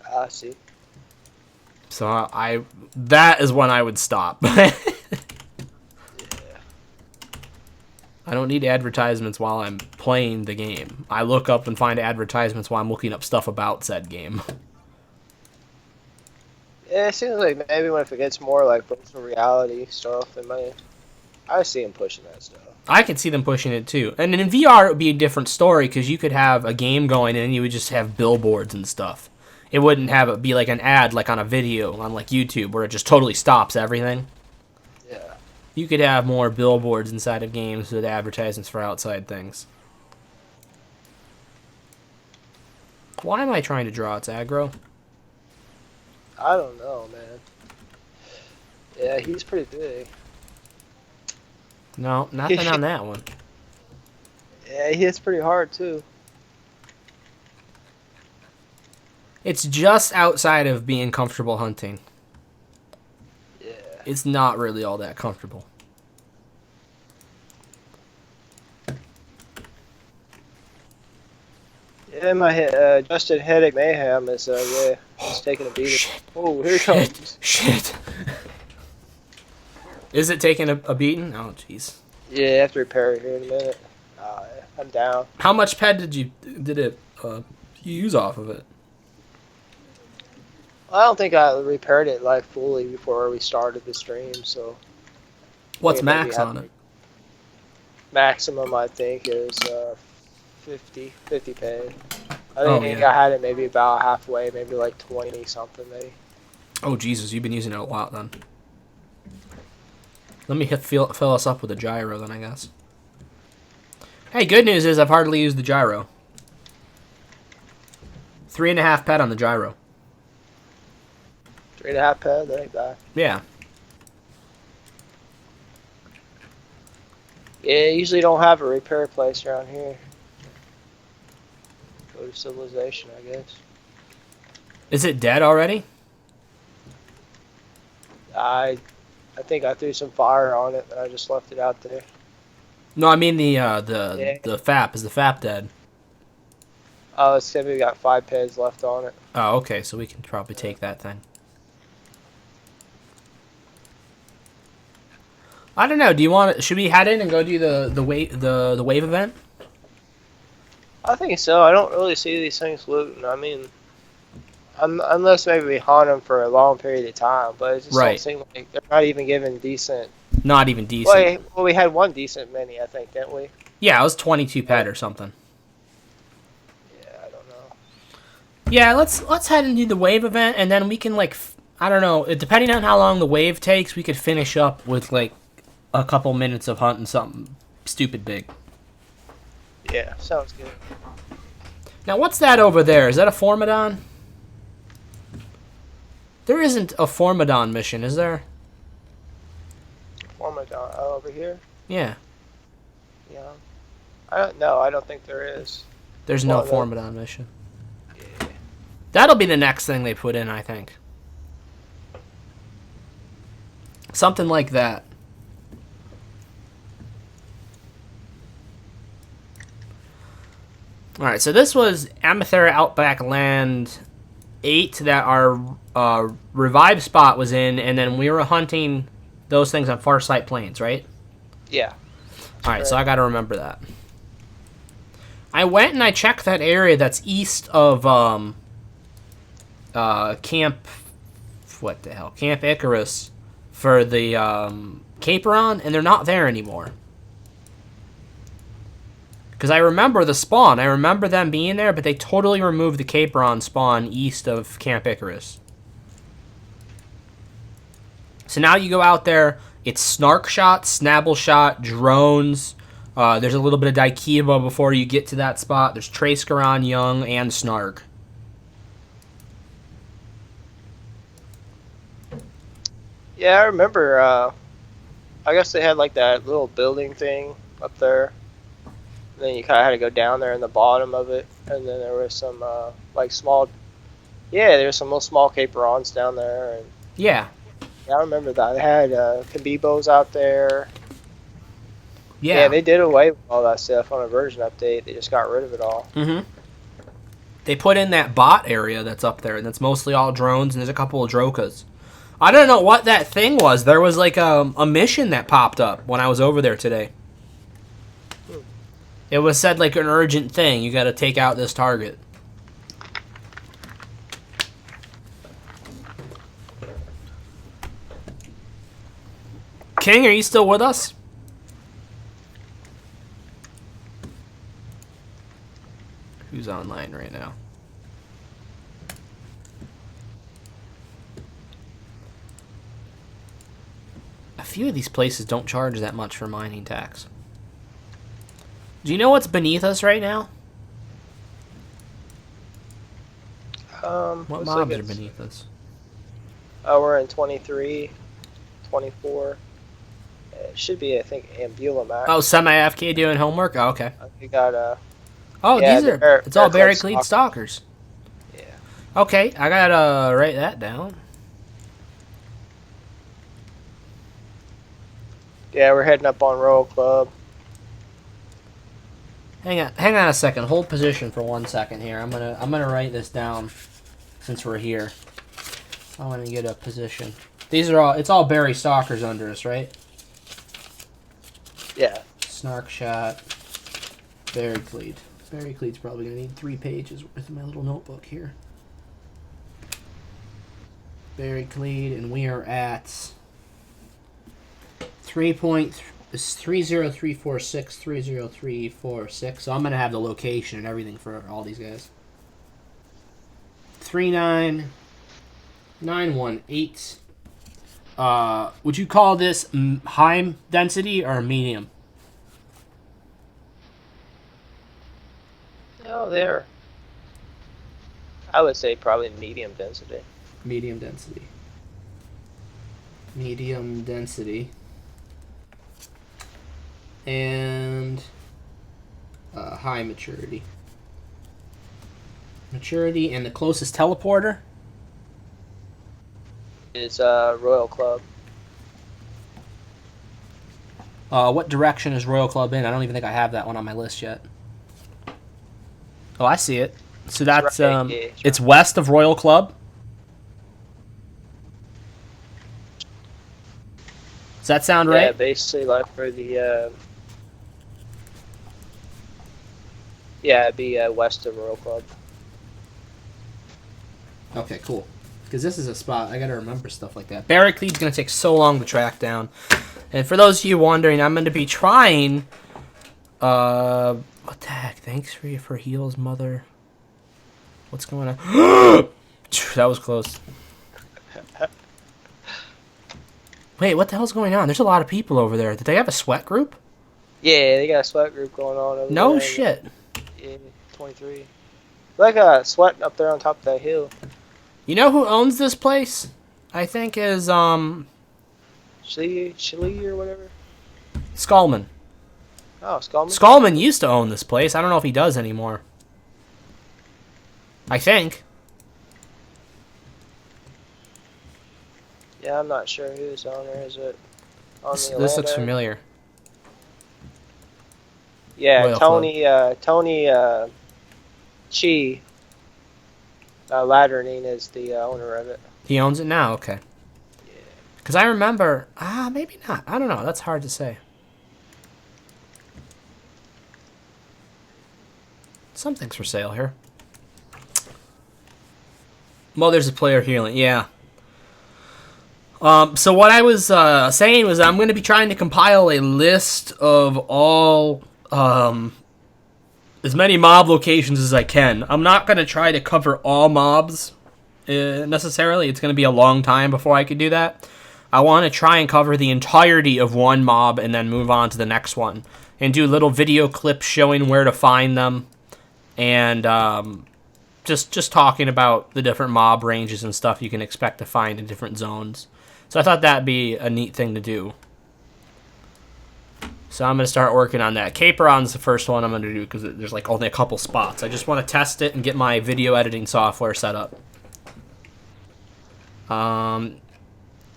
I see. So that is when I would stop. I don't need advertisements while I'm playing the game. I look up and find advertisements while I'm looking up stuff about said game. Yeah, it seems like maybe when it gets more like virtual reality stuff, I see him pushing that stuff. I could see them pushing it too. And in VR, it would be a different story because you could have a game going and you would just have billboards and stuff. It wouldn't have it be like an ad like on a video on like YouTube where it just totally stops everything. Yeah. You could have more billboards inside of games with advertisements for outside things. Why am I trying to draw its aggro? I don't know, man. Yeah, he's pretty big. No, nothing on that one. Yeah, he hits pretty hard too. It's just outside of being comfortable hunting. Yeah. It's not really all that comfortable. Yeah, my adjusted headache mayhem is it's taking a beating. Shit. Oh, here it comes. Shit. Is it taking a beating? Oh, jeez. Yeah, I have to repair it here in a minute. I'm down. How much ped did it use off of it? I don't think I repaired it like fully before we started the stream, so. What's I think max on it? Maximum, I think, is 50 ped. I Oh, think yeah. I had it maybe about halfway, maybe like 20 something, maybe. Oh, Jesus, you've been using it a lot then. Let me fill us up with a gyro then, I guess. Hey, good news is I've hardly used the gyro. 3.5 ped on the gyro. 3.5 ped, that ain't bad. Yeah. Yeah, usually don't have a repair place around here. Go to civilization, I guess. Is it dead already? I think I threw some fire on it, and I just left it out there. No, I mean the FAP. Is the FAP dead? Oh, it's said we got 5 peds left on it. Oh, okay, so we can probably take that then. I don't know. Do you want? Should we head in and go do the wave event? I think so. I don't really see these things looting. I mean, unless maybe we hunt them for a long period of time, but it just Right. don't seem like they're not even giving decent. Not even decent. Well, we had one decent mini, I think, didn't we? Yeah, it was 22 ped or something. Yeah, I don't know. Yeah, let's head and do the wave event, and then we can I don't know. Depending on how long the wave takes, we could finish up with like a couple minutes of hunting something stupid big. Yeah, sounds good. Now, what's that over there? Is that a Formidon? There isn't a Formidon mission, is there? Formidon over here. Yeah. Yeah. I don't know. I don't think there is. There's no Formidon mission. That'll be the next thing they put in, I think. Something like that. Alright, so this was Amathera Outback Land 8 that our revive spot was in, and then we were hunting those things on Farsight Plains, right? Yeah. Alright, so I gotta remember that. I went and I checked that area that's east of Camp... What the hell? Camp Icarus for the Caperon, and they're not there anymore. Because I remember the spawn. I remember them being there, but they totally removed the Caperon spawn east of Camp Icarus. So now you go out there, it's Snark Shot, Snabble Shot, drones. There's a little bit of Daikiba before you get to that spot. There's Tracegaron, Young, and Snark. Yeah, I remember. I guess they had like that little building thing up there. And then you kind of had to go down there in the bottom of it, and then there was some like small. Yeah, there was some little small caperons down there, and Yeah. yeah, I remember that. They had Kabibos out there. Yeah. Yeah, they did away with all that stuff on a version update. They just got rid of it all. Mm-hmm. They put in that bot area that's up there, and that's mostly all drones, and there's a couple of Drokas. I don't know what that thing was. There was like a mission that popped up when I was over there today. It was said like an urgent thing. You got to take out this target. King, are you still with us? Who's online right now? A few of these places don't charge that much for mining tax. Do you know what's beneath us right now? What looks mobs like are it's- beneath us? Oh, we're in 23, 24. It should be, I think, Ambulamax. Oh, semi-AFK doing homework? Oh, okay. We got Oh, yeah, these are... they're It's all Bear Berry Cleat Cleat Stalkers. Yeah. Okay, I gotta write that down. Yeah, we're heading up on Royal Club. Hang on a second. Hold position for 1 second here. I'm gonna write this down since we're here. I want to get a position. These are all. It's all Barry Stalkers under us, right? Yeah. Snark shot. Barry Cleed. Barry Cleed's probably gonna need 3 pages worth of my little notebook here. Barry Cleed, and we are at 30346, 30346. So I'm gonna have the location and everything for all these guys. 39918. Would you call this high density or medium? Oh, there. I would say probably medium density. Medium density. Medium density. And high maturity. Maturity, and the closest teleporter Is Royal Club. What direction is Royal Club in? I don't even think I have that one on my list yet. Oh, I see it. So that's right, yeah, it's west of Royal Club. Does that sound right? Yeah, basically like for the yeah, it'd be west of Royal Club. Okay, cool. Because this is a spot I gotta remember stuff like that. Barriclede's gonna take so long to track down. And for those of you wondering, I'm gonna be trying. What the heck? Thanks for heals, mother. What's going on? That was close. Wait, what the hell's going on? There's a lot of people over there. Did they have a sweat group? Yeah, they got a sweat group going on over there. No shit. Yeah, 23. Like sweating up there on top of that hill. You know who owns this place? I think is Chile or whatever. Skullman. Oh, Skullman? Skullman used to own this place. I don't know if he does anymore. I think. Yeah, I'm not sure whose owner is it. On This the looks land area? familiar. Yeah, Royal Tony Chi Ladernine is the owner of it. He owns it now? Okay. Because I remember... maybe not. I don't know. That's hard to say. Something's for sale here. Well, there's a player healing. Yeah. So what I was saying was I'm going to be trying to compile a list of all... as many mob locations as I can. I'm not going to try to cover all mobs necessarily. It's going to be a long time before I could do that. I want to try and cover the entirety of one mob and then move on to the next one. And do little video clips showing where to find them. And just talking about the different mob ranges and stuff you can expect to find in different zones. So I thought that'd be a neat thing to do. So I'm going to start working on that. Caperon's the first one I'm going to do because there's like only a couple spots. I just want to test it and get my video editing software set up.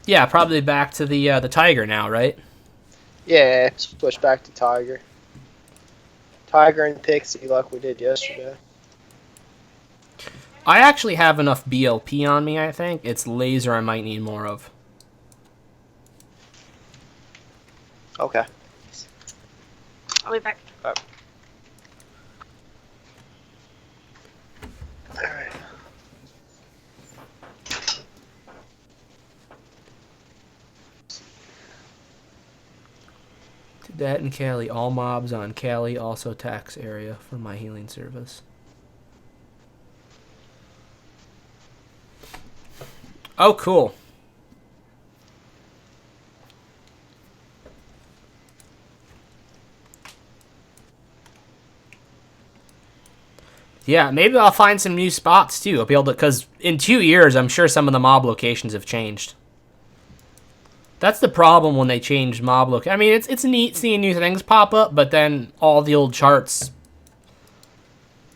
Yeah, probably back to the Tiger now, right? Yeah, switch back to Tiger. Tiger and Pixie like we did yesterday. I actually have enough BLP on me, I think. It's laser I might need more of. Okay. I'll be back. Alright. To that and Cali. All mobs on Cali also tax area for my healing service. Oh, cool. Yeah, maybe I'll find some new spots too. I'll be able to, because in 2 years, I'm sure some of the mob locations have changed. That's the problem when they change mob look. I mean, it's neat seeing new things pop up, but then all the old charts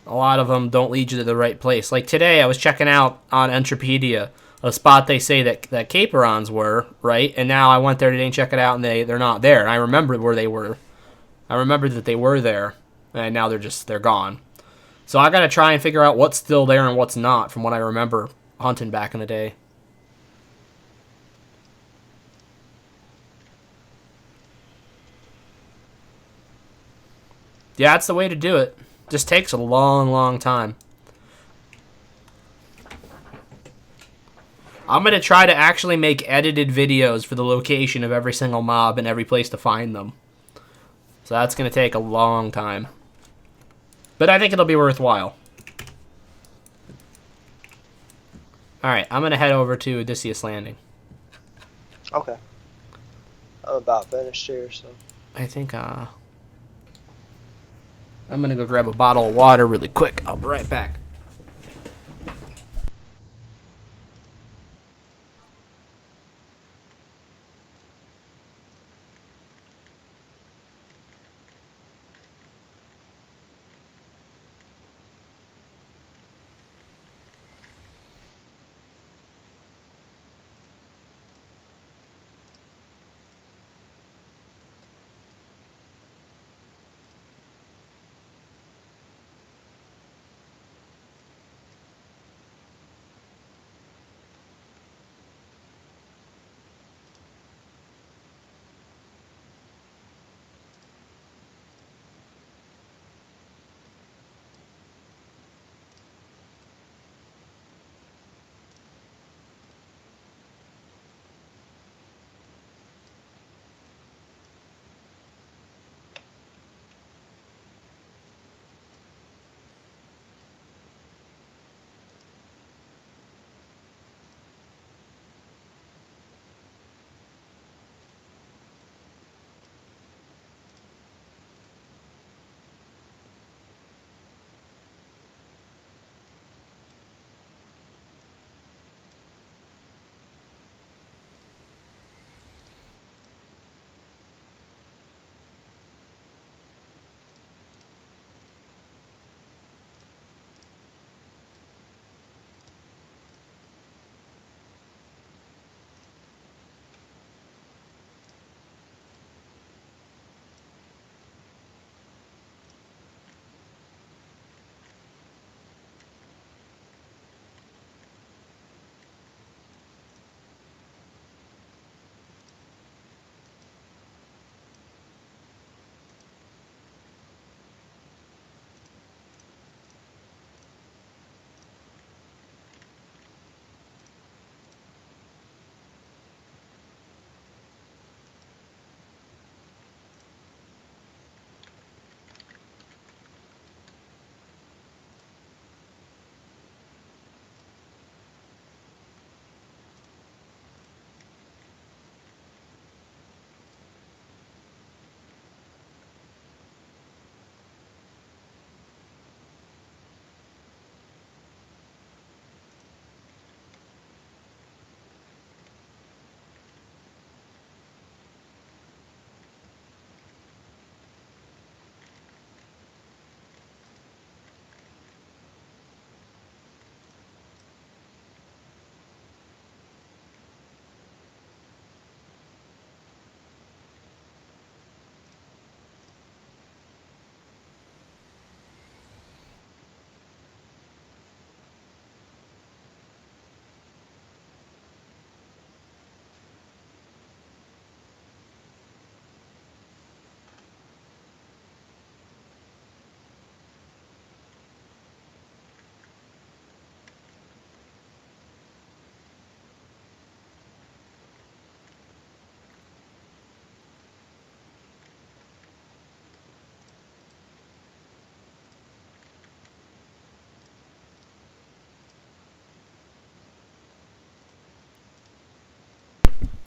A lot of them don't lead you to the right place. Like today, I was checking out on Entropia a spot they say that Caperons were, right? And now I went there today and check it out, and they're not there. And I remembered where they were. I remembered that they were there, and now they're gone. So I gotta try and figure out what's still there and what's not from what I remember hunting back in the day. Yeah, that's the way to do it. Just takes a long, long time. I'm going to try to actually make edited videos for the location of every single mob and every place to find them. So that's going to take a long time. But I think it'll be worthwhile. Alright, I'm going to head over to Odysseus Landing. Okay. I'm about finished here, so. I think, I'm going to go grab a bottle of water really quick. I'll be right back.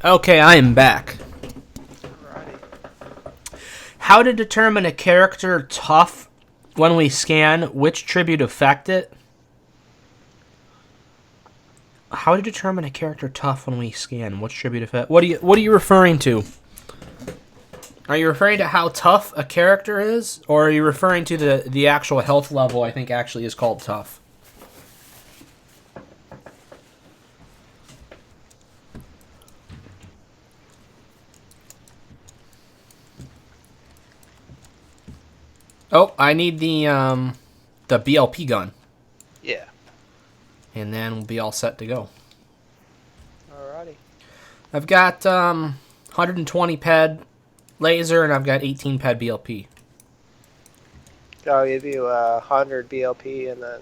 Okay, I am back. Alrighty. How to determine a character tough when we scan, which tribute affect it? How to determine a character tough when we scan, which tribute affect? What are you referring to? Are you referring to how tough a character is, or are you referring to the actual health level? I think actually is called tough. Oh, I need the BLP gun, Yeah. and then we'll be all set to go. Alrighty. I've got 120 ped laser, and I've got 18 ped BLP. I'll give you 100 BLP and then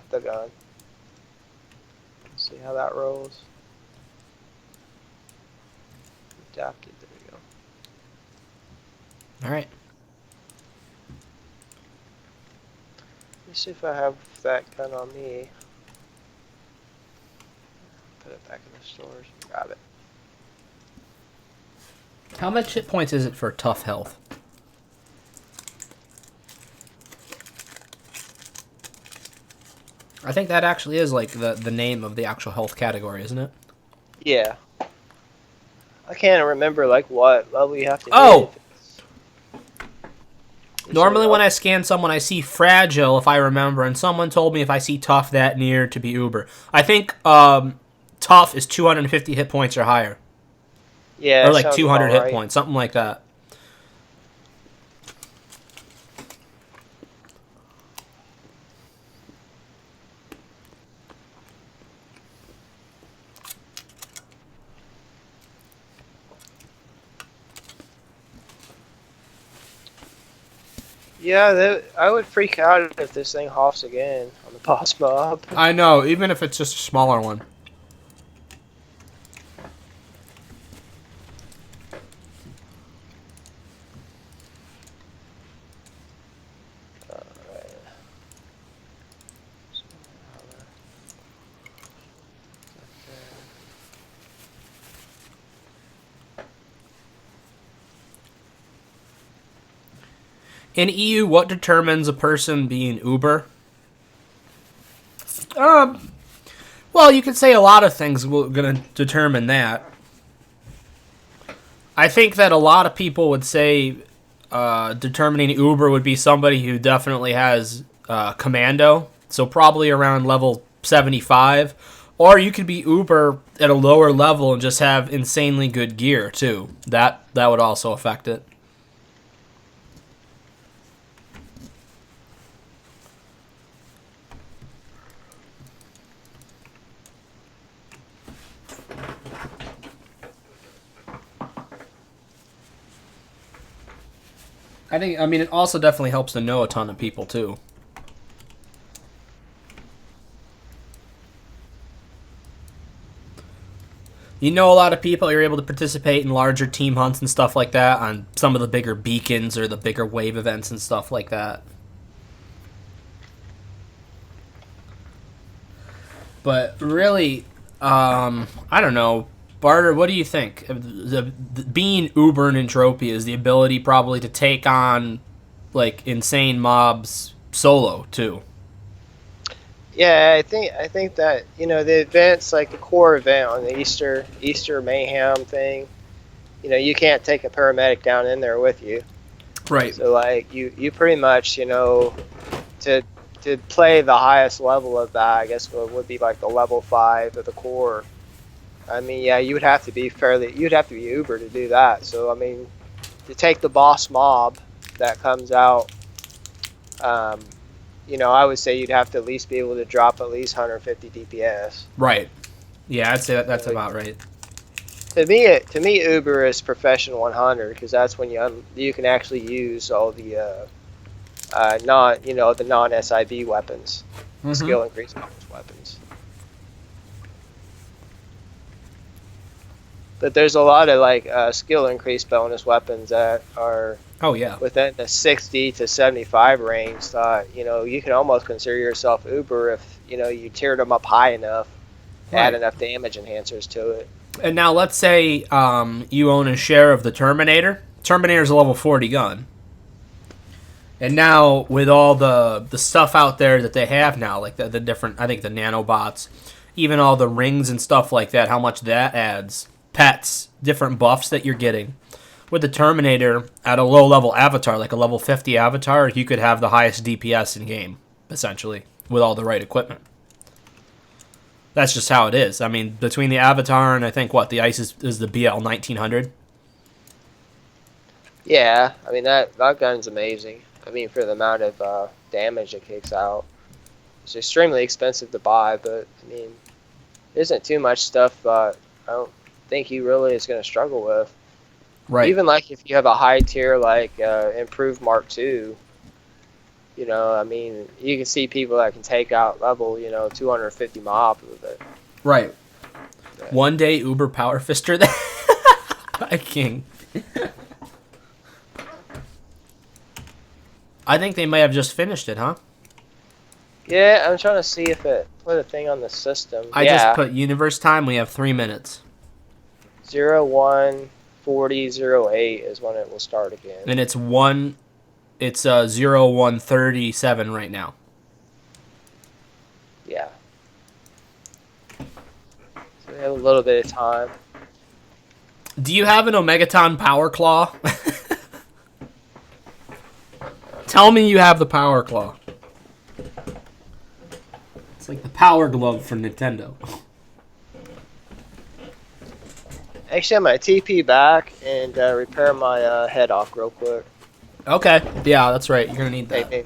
the gun. See how that rolls. Adapted. There we go. All right. Let me see if I have that gun on me. Put it back in the stores and grab it. How much hit points is it for tough health? I think that actually is like the name of the actual health category, isn't it? Yeah. I can't remember like what level you have to Oh! be. Normally when I scan someone, I see fragile, if I remember, and someone told me if I see tough that near to be uber. I think tough is 250 hit points or higher. Yeah, Or like 200 hit right. points, something like that. Yeah, I would freak out if this thing hops again on the boss mob. I know, even if it's just a smaller one. In EU, what determines a person being uber? Well, you could say a lot of things are going to determine that. I think that a lot of people would say determining uber would be somebody who definitely has commando, so probably around level 75. Or you could be uber at a lower level and just have insanely good gear, too. That would also affect it. I mean, it also definitely helps to know a ton of people, too. You know a lot of people, you're able to participate in larger team hunts and stuff like that on some of the bigger beacons or the bigger wave events and stuff like that. But really, I don't know. Barter, what do you think? Being uber in Entropia is the ability probably to take on like insane mobs solo too. Yeah, I think that the events like the core event on the Easter Mayhem thing, you can't take a paramedic down in there with you. Right. So like you pretty much to play the highest level of that, I guess would be like the level 5 of the core. I mean, yeah, you'd have to be uber to do that. So I mean, to take the boss mob that comes out, I would say you'd have to at least be able to drop at least 150 DPS. Right. Yeah, I'd say that's about right. To me, Uber is professional 100 because that's when you can actually use all the non SIB weapons, skill increase bonus weapons. But there's a lot of like skill increase bonus weapons that are within the 60 to 75 range. That you can almost consider yourself Uber if you tiered them up high enough, add enough damage enhancers to it. And now let's say you own a share of the Terminator. Terminator's a level 40 gun. And now with all the stuff out there that they have now, like the different, I think the nanobots, even all the rings and stuff like that, how much that adds. Pets, different buffs that you're getting. with the Terminator at a low-level avatar, like a level 50 avatar, you could have the highest DPS in game, essentially, with all the right equipment. That's just how it is. I mean, between the avatar and I think the ice is the BL 1900. Yeah, I mean that gun's amazing. I mean for the amount of damage it kicks out, it's extremely expensive to buy. But I mean, there isn't too much stuff. I don't think he really is going to struggle with. Right. Even like if you have a high tier like improved Mark II, you know, I mean, you can see people that can take out level, 250 mobs with it. Right. Yeah. One day Uber Power Fister that King. I think they may have just finished it, huh? Yeah, I'm trying to see if it put a thing on the system. I just put universe time. We have 3 minutes. 01:40:08 is when it will start again. And it's 01:37 right now. Yeah. So we have a little bit of time. Do you have an Omegaton Power Claw? Tell me you have the Power Claw. It's like the Power Glove for Nintendo. Actually, I'm going to TP back and repair my head off real quick. Okay. Yeah, that's right. You're going to need that.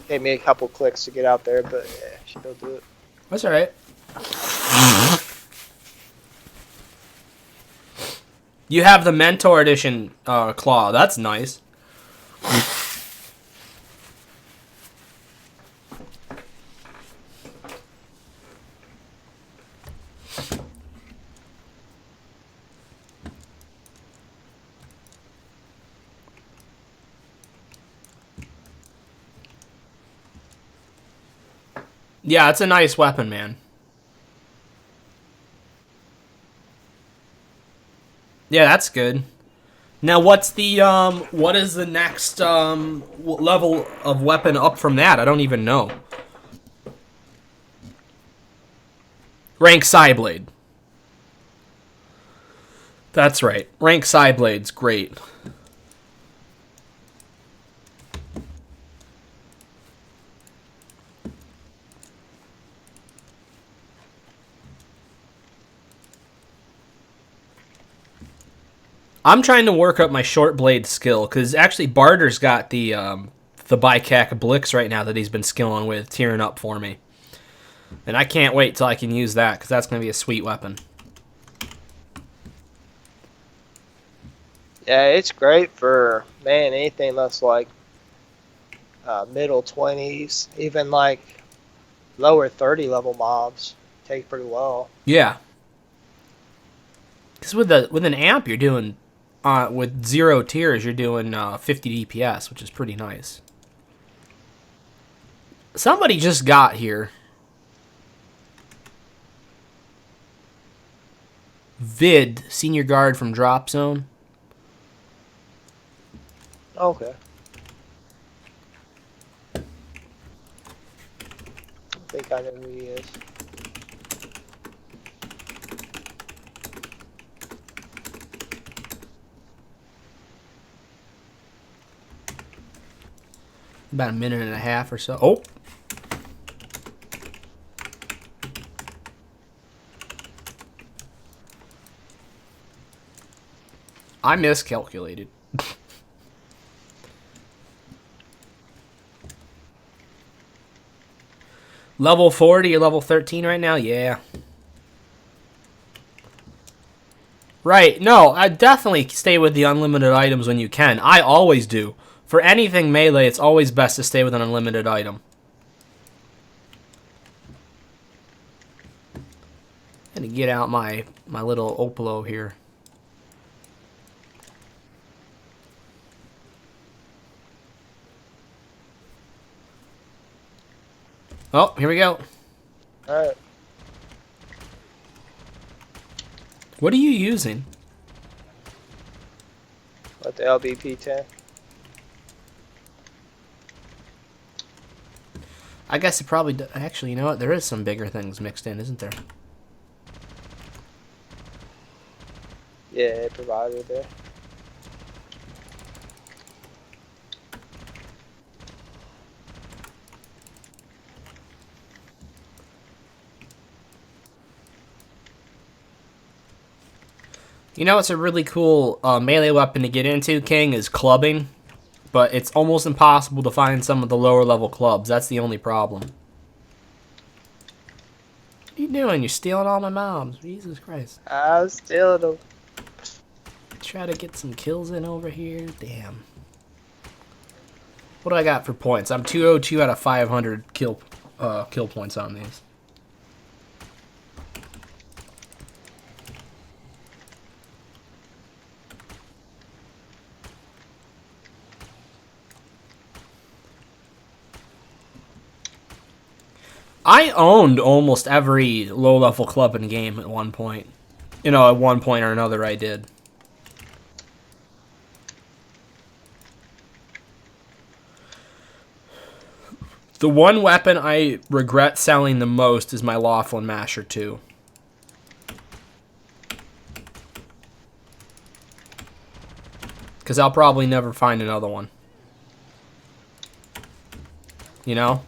Take me a couple clicks to get out there, but yeah, should be able to do it. That's all right. You have the Mentor Edition claw. That's nice. Yeah, it's a nice weapon, man. Yeah, that's good. Now, what is the next level of weapon up from that? I don't even know. Rank Psyblade. That's right. Rank Psyblade's great. I'm trying to work up my short blade skill, because actually Barter's got the Bycac Blix right now that he's been skilling with, tearing up for me. And I can't wait till I can use that, because that's going to be a sweet weapon. Yeah, it's great for, man, anything that's like middle 20s, even like lower 30 level mobs take pretty well. Yeah. Because with an amp, you're doing... with 0 tiers, you're doing 50 DPS, which is pretty nice. Somebody just got here. Vid, senior guard from Drop Zone. Okay. I think I know who he is. About a minute and a half or so. Oh. I miscalculated. Level 40 or level 13 right now? Yeah. Right. No, I definitely stay with the unlimited items when you can. I always do. For anything melee, it's always best to stay with an unlimited item. I'm gonna get out my little Opalo here. Oh, here we go. Alright. What are you using? What, the LBP tank? I guess it probably... Actually, you know what? There is some bigger things mixed in, isn't there? Yeah, it provided there. You know, it's a really cool melee weapon to get into, King, is clubbing. But it's almost impossible to find some of the lower level clubs. That's the only problem. What are you doing? You're stealing all my mobs. Jesus Christ. I'm stealing them. Try to get some kills in over here. Damn. What do I got for points? I'm 202 out of 500 kill points on these. I owned almost every low-level club in game at one point. You know, at one point or another I did. The one weapon I regret selling the most is my Laughlin Masher 2. Because I'll probably never find another one. You know?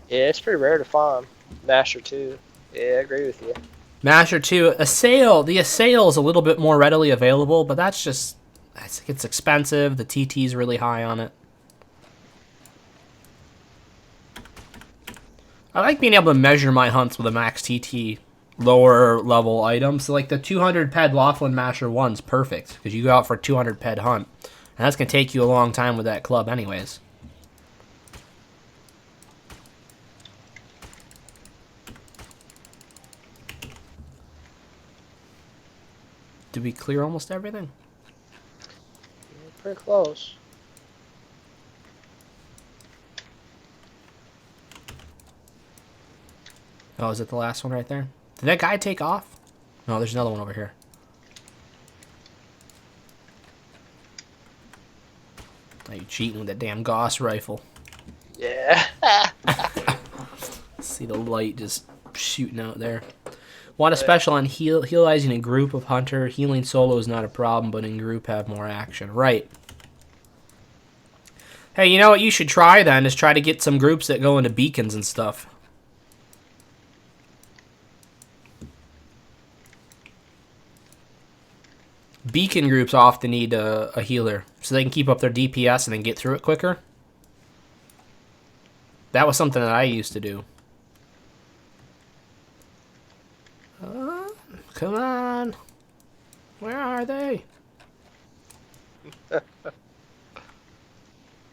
Yeah, it's pretty rare to find. Masher 2. Yeah, I agree with you. Masher 2, the Assail is a little bit more readily available, but that's just, it's expensive. The TT is really high on it. I like being able to measure my hunts with a max TT lower level item. So like the 200 ped Laughlin Masher 1's perfect, because you go out for a 200 ped hunt. And that's going to take you a long time with that club anyways. Did we clear almost everything? Pretty close. Oh, is it the last one right there? Did that guy take off? No, there's another one over here. Are you cheating with that damn Gauss rifle? Yeah. See the light just shooting out there. Want a special on healizing a group of hunter. Healing solo is not a problem, but in group have more action. Right. Hey, you know what you should try then is try to get some groups that go into beacons and stuff. Beacon groups often need a healer, so they can keep up their DPS and then get through it quicker. That was something that I used to do. Come on. Where are they?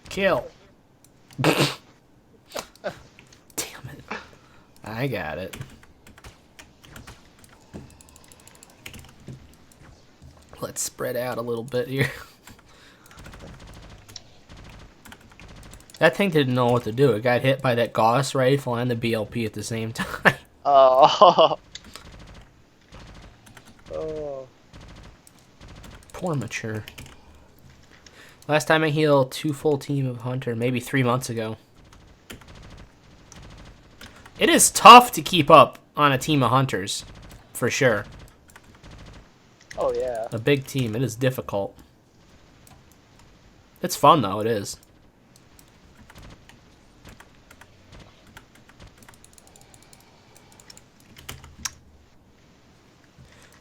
Kill. Damn it. I got it. Let's spread out a little bit here. That thing didn't know what to do. It got hit by that Gauss rifle and the BLP at the same time. Oh. Oh. Poor Mature. Last time I healed 2 full team of Hunter, maybe 3 months ago. It is tough to keep up on a team of Hunters, for sure. Oh, yeah. A big team, it is difficult. It's fun though, it is.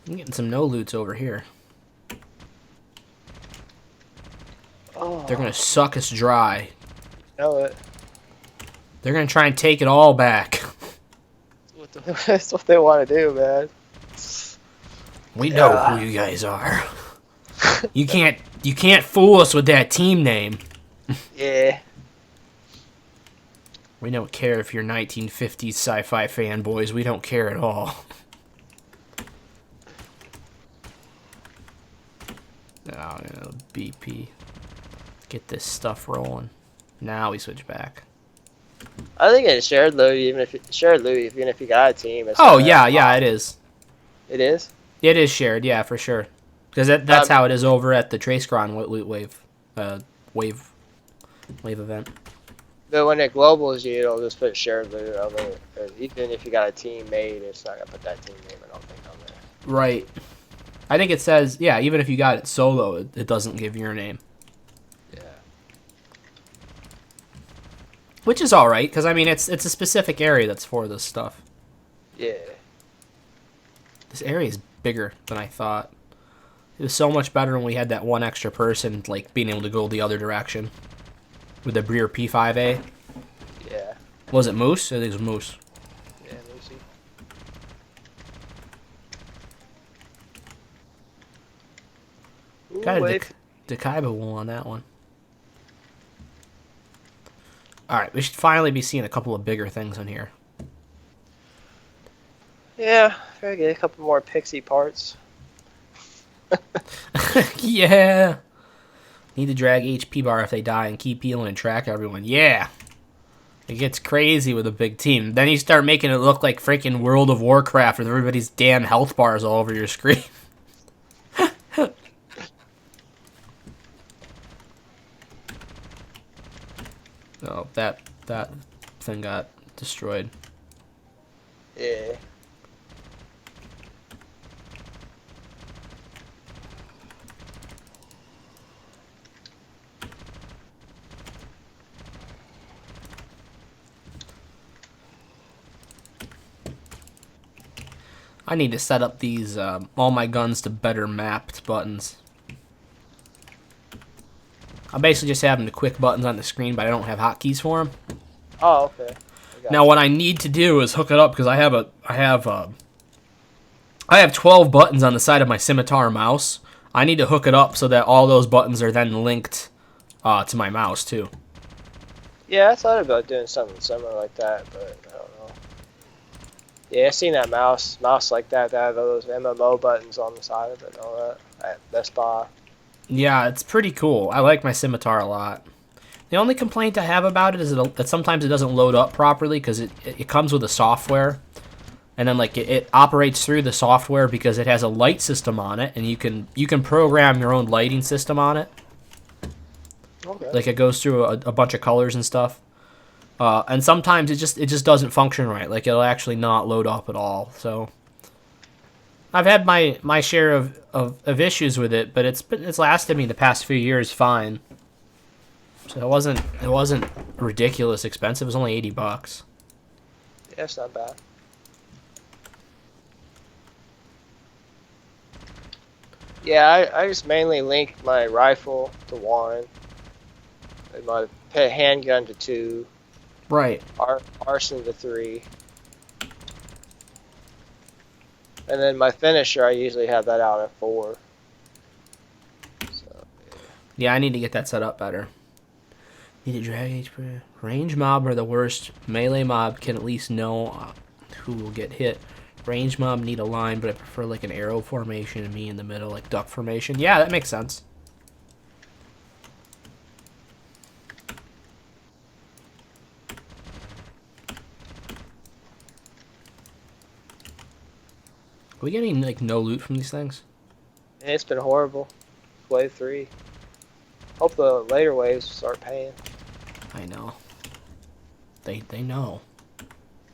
I'm getting some no-loots over here. Oh. They're gonna suck us dry. Know it. They're gonna try and take it all back. That's what they want to do, man. We know who you guys are. You can't fool us with that team name. Yeah. We don't care if you're 1950s sci-fi fanboys. We don't care at all. Oh, you know, BP. Get this stuff rolling. Now we switch back. I think it's shared loot, even if you got a team. It's Oh not yeah, that yeah, hot. it is. It is. It is shared, yeah, for sure. Because that's how it is over at the Tracecron loot wave event. But when it globals you, it'll just put shared loot on there. Even if you got a team made, it's not gonna put that team name. I don't think on there. Right. I think it says, yeah, even if you got it solo, it doesn't give your name. Yeah. Which is all right, because I mean it's a specific area that's for this stuff. Yeah. This area is bigger than I thought. It was so much better when we had that one extra person, like, being able to go the other direction. With the Breer P5A. Yeah. Was it Moose? I think it was Moose. Yeah, Lucy. Ooh, Got a wait. Decaiba wool on that one. Alright, we should finally be seeing a couple of bigger things in here. Yeah, gotta get a couple more pixie parts. Yeah! Need to drag HP bar if they die and keep healing and track everyone. Yeah! It gets crazy with a big team. Then you start making it look like freaking World of Warcraft with everybody's damn health bars all over your screen. Oh, that thing got destroyed. Yeah. I need to set up these all my guns to better mapped buttons. I basically just have them to quick buttons on the screen, but I don't have hotkeys for them. Oh, okay. Now what I need to do is hook it up because I have 12 buttons on the side of my scimitar mouse. I need to hook it up so that all those buttons are then linked to my mouse too. Yeah, I thought about doing something similar like that, but I don't know. Yeah, I seen that mouse like that have those MMO buttons on the side of it and all that at Best Buy. Yeah, it's pretty cool. I like my scimitar a lot. The only complaint I have about it is that sometimes it doesn't load up properly because it comes with a software. And then like it operates through the software because it has a light system on it, and you can program your own lighting system on it. Okay. Like it goes through a bunch of colors and stuff. And sometimes it just doesn't function right. Like it'll actually not load up at all. So I've had my share of issues with it, but it's lasted me the past few years fine. So it wasn't ridiculous expensive. It was only $80. Yeah, it's not bad. Yeah, I just mainly link my rifle to 1, and my handgun to 2, Right. arson to 3, and then my finisher I usually have that out at 4. So Yeah, I need to get that set up better. Need to drag HP. Range mob are the worst. Melee mob can at least know who will get hit. Range mob need a line, but I prefer like an arrow formation and me in the middle, like duck formation. Yeah, that makes sense. Are we getting like no loot from these things? it's been horrible. Wave 3. Hope the later waves start paying. I know. They know.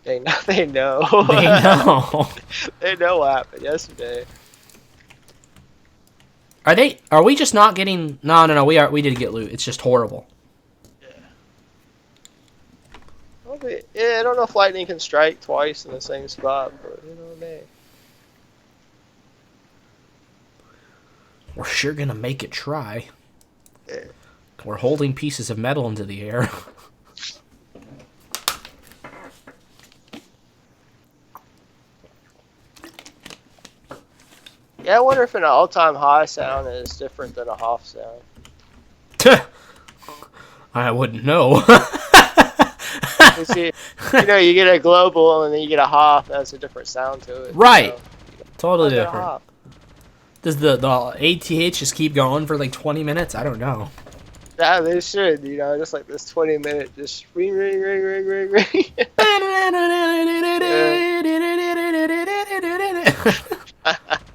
They know. They know. They know. They know what happened yesterday. Are we just not getting? No. We did get loot. It's just horrible. Yeah, I don't know if lightning can strike twice in the same spot, but you know what I mean. We're sure gonna make it try. Yeah. We're holding pieces of metal into the air. Yeah, I wonder if an all-time high sound is different than a Hoff sound. I wouldn't know. You see, you get a global and then you get a Hoff. That's a different sound to it. Right. So, Totally why is it a different. Hoff? Does the ATH just keep going for like 20 minutes? I don't know. Yeah, they should. Just like this 20-minute, just ring, ring, ring, ring, ring, ring.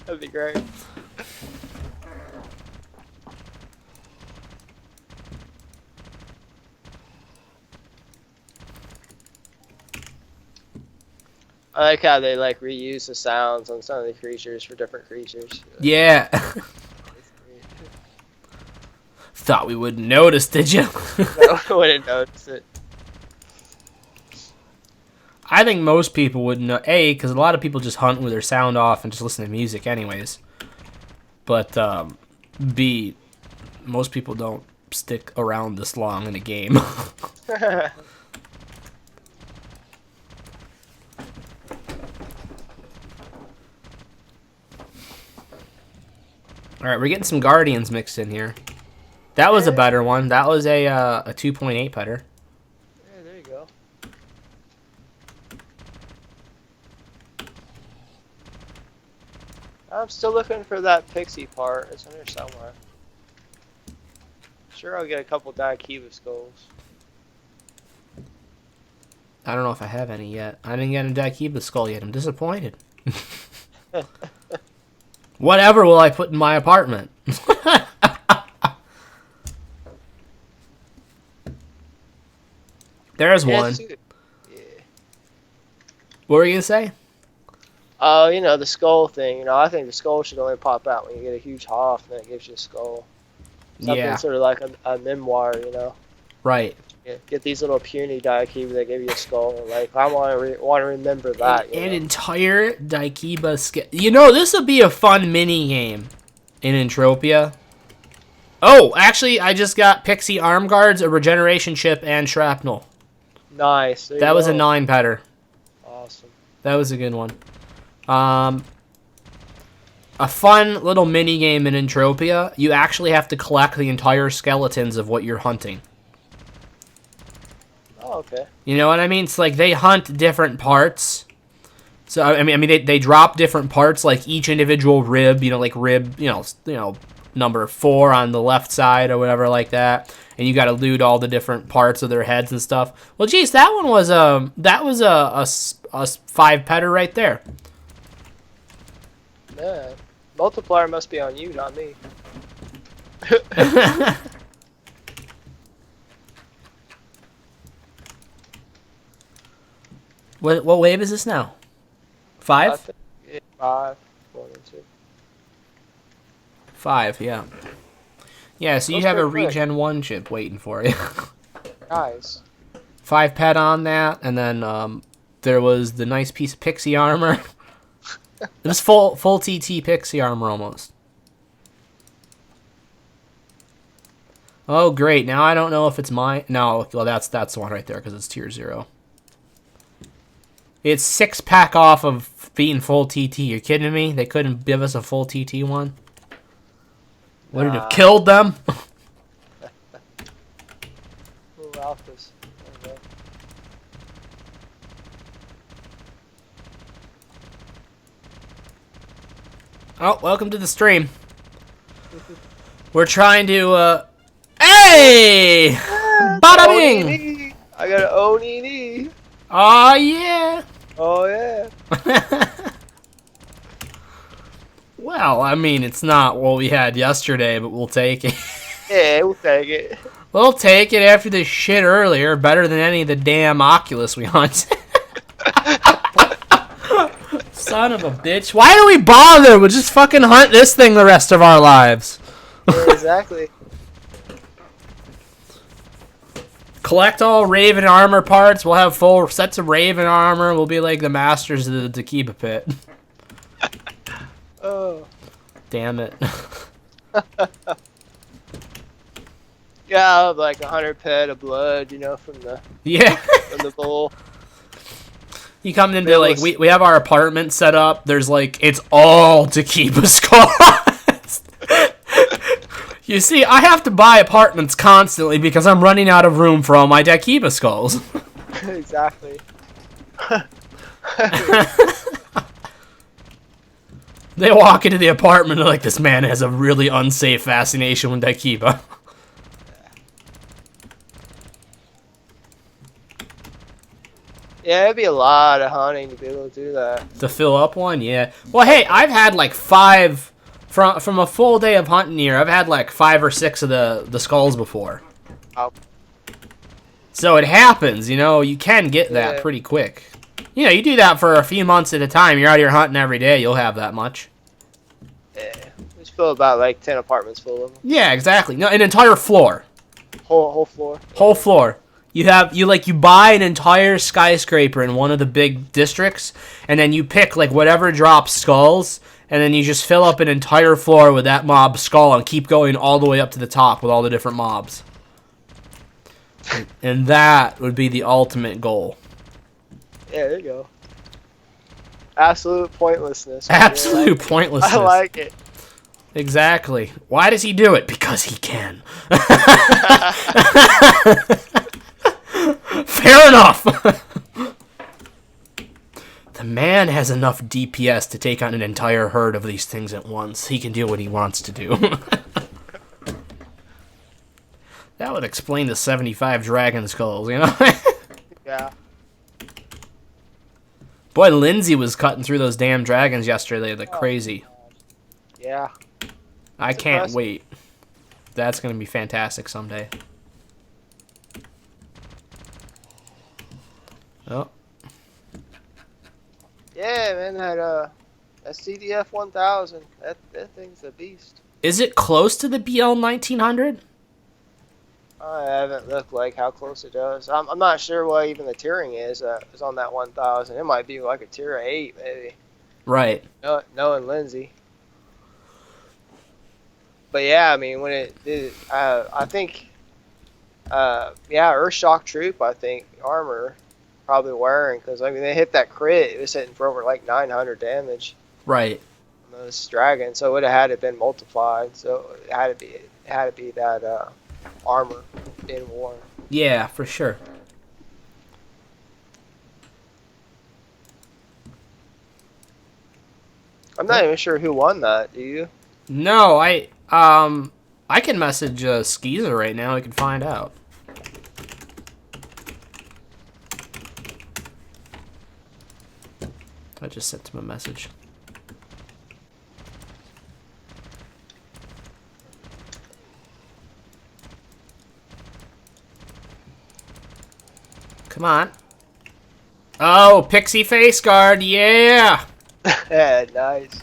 That'd be great. I like how they like reuse the sounds on some of the creatures for different creatures. Yeah. Thought we wouldn't notice, did you? No one wouldn't notice it. I think most people would know. A, because a lot of people just hunt with their sound off and just listen to music anyways. But B, most people don't stick around this long in a game. All right, we're getting some Guardians mixed in here. That was a better one. That was a 2.8 putter. Yeah, there you go. I'm still looking for that pixie part. It's in there somewhere. Sure, I'll get a couple Daikiba skulls. I don't know if I have any yet. I didn't get a Daikiba skull yet. I'm disappointed. Whatever will I put in my apartment? There's one. Yeah. What were you going to say? Oh, you know, the skull thing. You know, I think the skull should only pop out when you get a huge Hoff, and then it gives you a skull. Something Yeah. sort of like a memoir, you know. Right. Yeah, get these little puny Daikiba that give you a skull. And like, I want to remember that. An entire Daikiba skill. You know, this would be a fun mini game in Entropia. Oh, actually, I just got Pixie Arm Guards, a Regeneration Chip, and Shrapnel. Nice. That was a 9 petter. Awesome. That was a good one. A fun little mini game in Entropia. You actually have to collect the entire skeletons of what you're hunting. Oh, okay. You know what I mean? It's like they hunt different parts. So I mean, they drop different parts, like each individual rib. You know, like rib. You know, number 4 on the left side or whatever like that. And you got to loot all the different parts of their heads and stuff. Well, geez, that one was a 5 petter right there. Man, multiplier must be on you, not me. What wave is this now? 5? I think, yeah, 5, 4, and 2. 5, yeah. Yeah, so you have a Regen 1 chip waiting for you. Nice. 5 pet on that, and then there was the nice piece of Pixie armor. It was full TT Pixie armor almost. Oh, great. Now I don't know if it's mine. No, well, that's the one right there because it's tier 0. It's 6-pack off of being full TT. You're kidding me? They couldn't give us a full TT one? Would it have killed them? Ooh, Alphas. Okay. Oh, welcome to the stream. We're trying to, hey! Bada bing! I got an Onini. Aw, yeah! Oh, yeah. Well, I mean, it's not what we had yesterday, but we'll take it. Yeah, we'll take it. We'll take it after this shit earlier. Better than any of the damn Oculus we hunt. Son of a bitch. Why do we bother? We'll just fucking hunt this thing the rest of our lives. Yeah, exactly. Collect all Raven armor parts. We'll have full sets of Raven armor. We'll be like the masters of the Daikiba pit. Oh. Damn it. Yeah, I'll have like 100 pet of blood, you know, from the bowl. You come into like we have our apartment set up. There's like it's all Daikiba skulls. You see, I have to buy apartments constantly because I'm running out of room for all my Daikiba skulls. Exactly. They walk into the apartment and like, this man has a really unsafe fascination with Daikiba. Yeah, it'd be a lot of hunting to be able to do that. To fill up one, yeah. Well, hey, I've had like 5 from a full day of hunting here. I've had like 5 or 6 of the skulls before. Oh. So it happens, you know. You can get that pretty quick. You know, you do that for a few months at a time. You're out here hunting every day. You'll have that much. Yeah, just fill about like 10 apartments full of them. Yeah, exactly. No, an entire floor. Whole floor. Whole floor. You buy an entire skyscraper in one of the big districts, and then you pick like whatever drops skulls, and then you just fill up an entire floor with that mob skull and keep going all the way up to the top with all the different mobs. And that would be the ultimate goal. Yeah, there you go. Absolute pointlessness. Absolute pointlessness. I like it. Exactly. Why does he do it? Because he can. Fair enough. The man has enough DPS to take on an entire herd of these things at once. He can do what he wants to do. That would explain the 75 dragon skulls, you know? Yeah. Boy, Lindsay was cutting through those damn dragons yesterday like crazy. Yeah. I can't wait. That's going to be fantastic someday. Oh. Yeah, man, that CDF 1000, that thing's a beast. Is it close to the BL 1900? I haven't looked like how close it does. I'm not sure what even the tiering is on that 1000. It might be like a tier 8 maybe. Right. Knowing Lindsay. But yeah, I mean, when it did, I think, Earthshock Troop, I think, armor, probably wearing, because, I mean, they hit that crit, it was hitting for over, like, 900 damage. Right. On those dragons, so it would have had to been multiplied, so it had to be that, armor being worn. Yeah, for sure. I'm not even sure who won that, do you? No, I can message Skeezer right now. I can find out. I just sent him a message. Come on. Oh, Pixie Face Guard, yeah! Yeah, nice.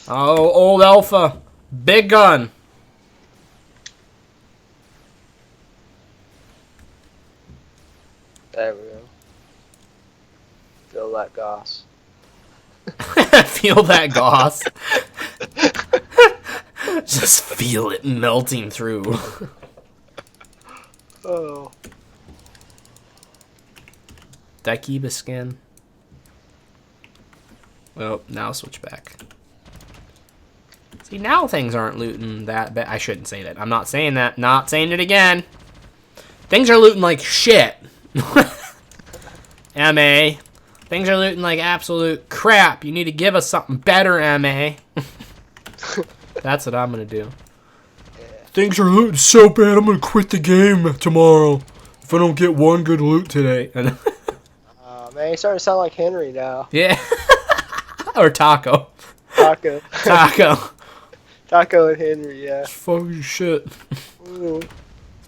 Oh, old Alpha. Big gun. There we go. Feel that goss. Feel that goss. Just feel it melting through. Oh. Daikiba skin. Well, now switch back. See, now things aren't looting that bad. I shouldn't say that. I'm not saying that. Not saying it again. Things are looting like shit. MA. Things are looting like absolute crap. You need to give us something better, MA. That's what I'm going to do. Yeah. Things are looting so bad, I'm going to quit the game tomorrow if I don't get one good loot today. Man, you starting to sound like Henry now. Yeah. Or Taco. Taco. Taco and Henry, yeah. Fucking shit. Ooh.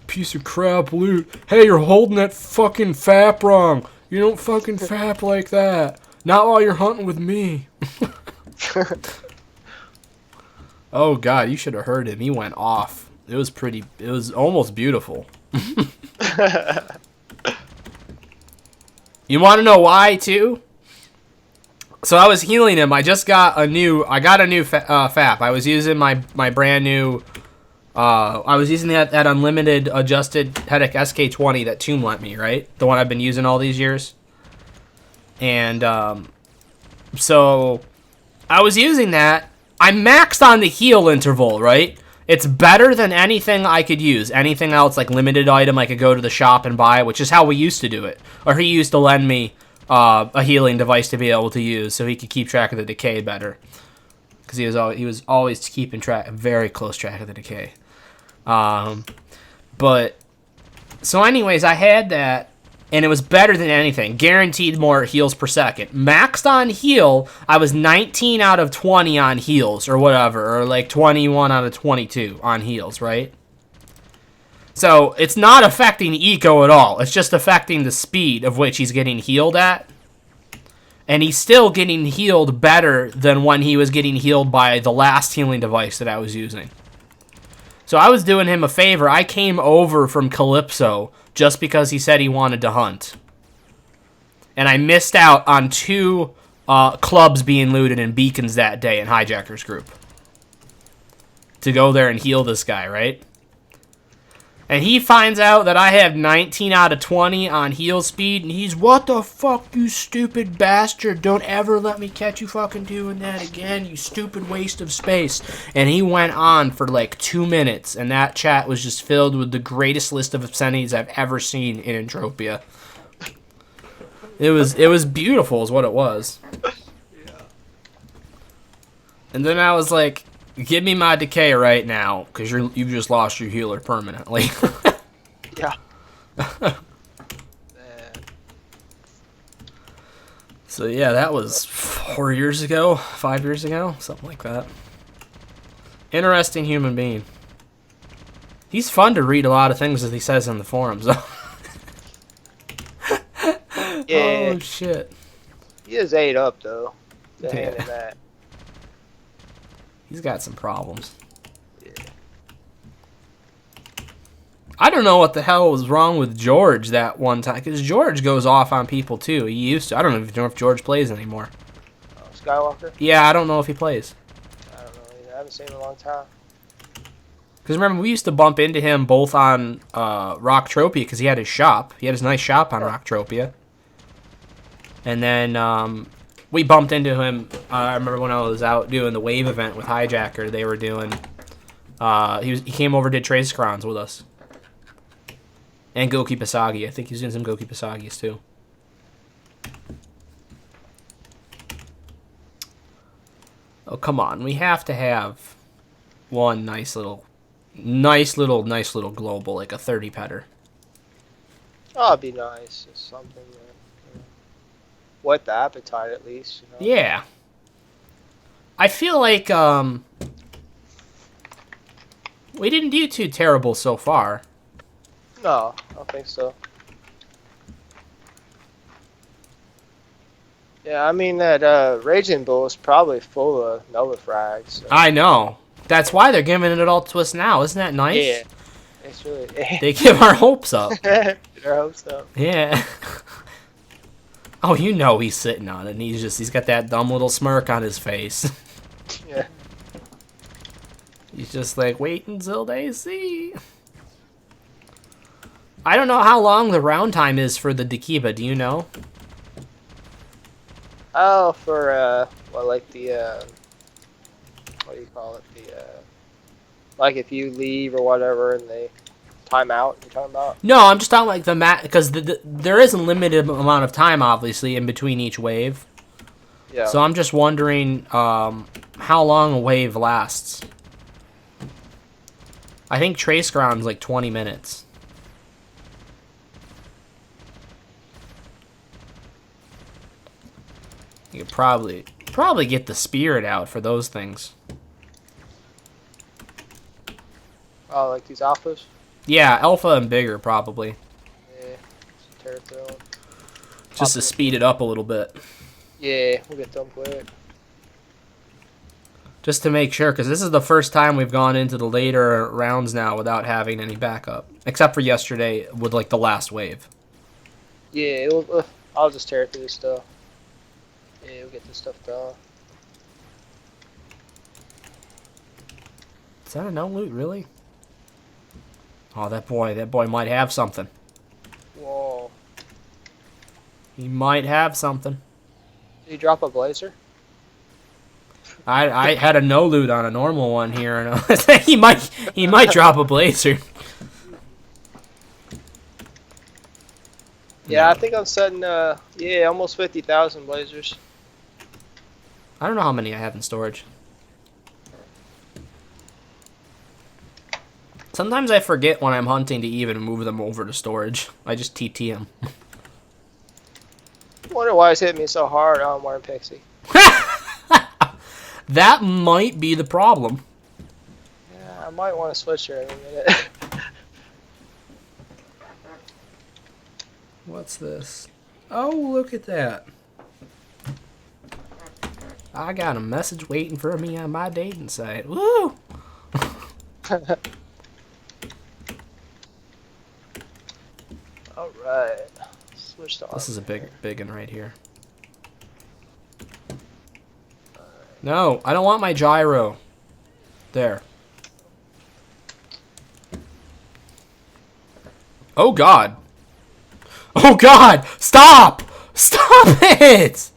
Piece of crap loot. Hey, you're holding that fucking FAP wrong. You don't fucking FAP like that. Not while you're hunting with me. Oh god, you should have heard him. He went off. It was almost beautiful. You want to know why too? So I was healing him. I got a new FAP. I was using my brand new I was using that unlimited adjusted Headache SK20 that Tomb lent me, right? The one I've been using all these years. And so I was using that. I maxed on the heal interval, right? It's better than anything I could use. Anything else, like limited item, I could go to the shop and buy, which is how we used to do it. Or he used to lend me a healing device to be able to use, so he could keep track of the decay better. Because he was always keeping very close track of the decay. But so anyways, I had that, and it was better than anything. Guaranteed more heals per second. Maxed on heal, I was 19 out of 20 on heals, or whatever, or like 21 out of 22 on heals, right? So it's not affecting eco at all. It's just affecting the speed of which he's getting healed at. And he's still getting healed better than when he was getting healed by the last healing device that I was using. So I was doing him a favor. I came over from Calypso just because he said he wanted to hunt. And I missed out on 2 clubs being looted in Beacons that day in Hijacker's group. To go there and heal this guy, right? And he finds out that I have 19 out of 20 on heal speed, and he's, what the fuck, you stupid bastard. Don't ever let me catch you fucking doing that again, you stupid waste of space. And he went on for like 2 minutes, and that chat was just filled with the greatest list of obscenities I've ever seen in Entropia. It was beautiful is what it was. Yeah. And then I was like, give me my decay right now, because you've just lost your healer permanently. Yeah. Man. So yeah, that was 4 years ago, 5 years ago, something like that. Interesting human being. He's fun to read a lot of things that he says in the forums, though. Yeah. Oh, shit. He is ate up, though. The Yeah. hand in that. He's got some problems. Yeah. I don't know what the hell was wrong with George that one time, because George goes off on people, too. He used to. I don't even know if George plays anymore. Oh, Skywalker? Yeah, I don't know if he plays. I don't know. I haven't seen him in a long time. Because remember, we used to bump into him both on Rocktropia, because he had his shop. He had his nice shop on Rocktropia. And then we bumped into him. I remember when I was out doing the Wave event with Hijacker, they were doing... he came over, did Trace Crons with us. And Goki Pasagi. I think he's doing some Goki Pasagis, too. Oh, come on. We have to have one nice little global, like a 30 petter. Oh, it'd be nice. It's something that, whet the appetite, at least. You know? Yeah. I feel like, we didn't do too terrible so far. No, I don't think so. Yeah, I mean, that Raging Bull is probably full of Nova frags. So. I know. That's why they're giving it all to us now. Isn't that nice? Yeah. It's really... They give our hopes up. Their hopes up. Yeah. Oh, you know he's sitting on it, and he's got that dumb little smirk on his face. Yeah. He's just like, wait until they see. I don't know how long the round time is for the Dakiba. Do you know? Oh, for, well, like the, what do you call it? The, like if you leave or whatever and they time out, you're talking about? No, I'm just talking like the mat, because there is a limited amount of time, obviously, in between each wave. Yeah. So I'm just wondering how long a wave lasts. I think Trace Ground's like 20 minutes. You could probably get the spirit out for those things. Oh, like these alphas? Yeah, alpha and bigger probably. Yeah. Terrafill. Just to speed it up a little bit. Yeah, we'll get them quick. Just to make sure, because this is the first time we've gone into the later rounds now without having any backup. Except for yesterday with like the last wave. Yeah, I'll just tear through this stuff. Yeah, we'll get this stuff done. Is that a no loot, really? Oh, that boy might have something. Whoa. He might have something. Did you drop a blazer? I had a no loot on a normal one here, and he might drop a blazer. Yeah, I think I'm setting, yeah, almost 50,000 blazers. I don't know how many I have in storage. Sometimes I forget when I'm hunting to even move them over to storage. I just TT them. I wonder why it's hitting me so hard. Oh, I'm wearing Pixie. That might be the problem. Yeah, I might want to switch here in a minute. What's this? Oh, look at that. I got a message waiting for me on my dating site. Woo! Alright. Switch to This is a armor big one right here. No, I don't want my gyro. There. Oh God. Oh God! Stop! Stop it!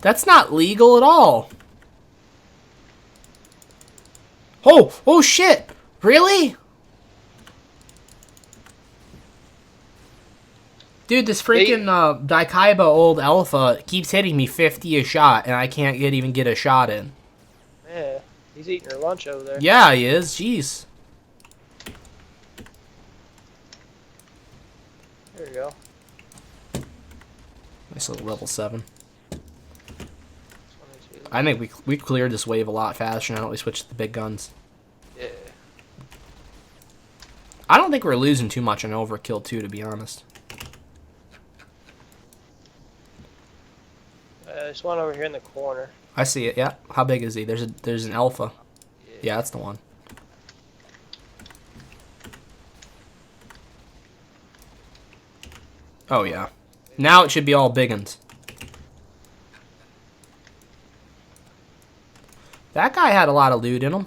That's not legal at all. Oh! Oh shit! Really? Dude, this freaking Daikaiba old alpha keeps hitting me 50 a shot, and I can't even get a shot in. Yeah, he's eating your lunch over there. Yeah, he is. Jeez. There you go. Nice little level 7. 22. I think we cleared this wave a lot faster now that we switched to the big guns. Yeah. I don't think we're losing too much on overkill too, to be honest. There's one over here in the corner. I see it. Yeah. How big is he? There's an alpha. Yeah, that's the one. Oh yeah. Now it should be all big uns. That guy had a lot of loot in him.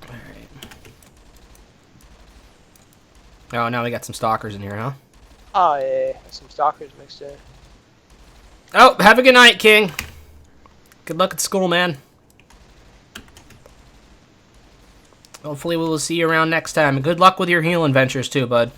Alright. Oh, now we got some stalkers in here, huh? Oh yeah, some stalkers mixed in. Oh, have a good night, King. Good luck at school, man. Hopefully we'll see you around next time. Good luck with your healing ventures too, bud.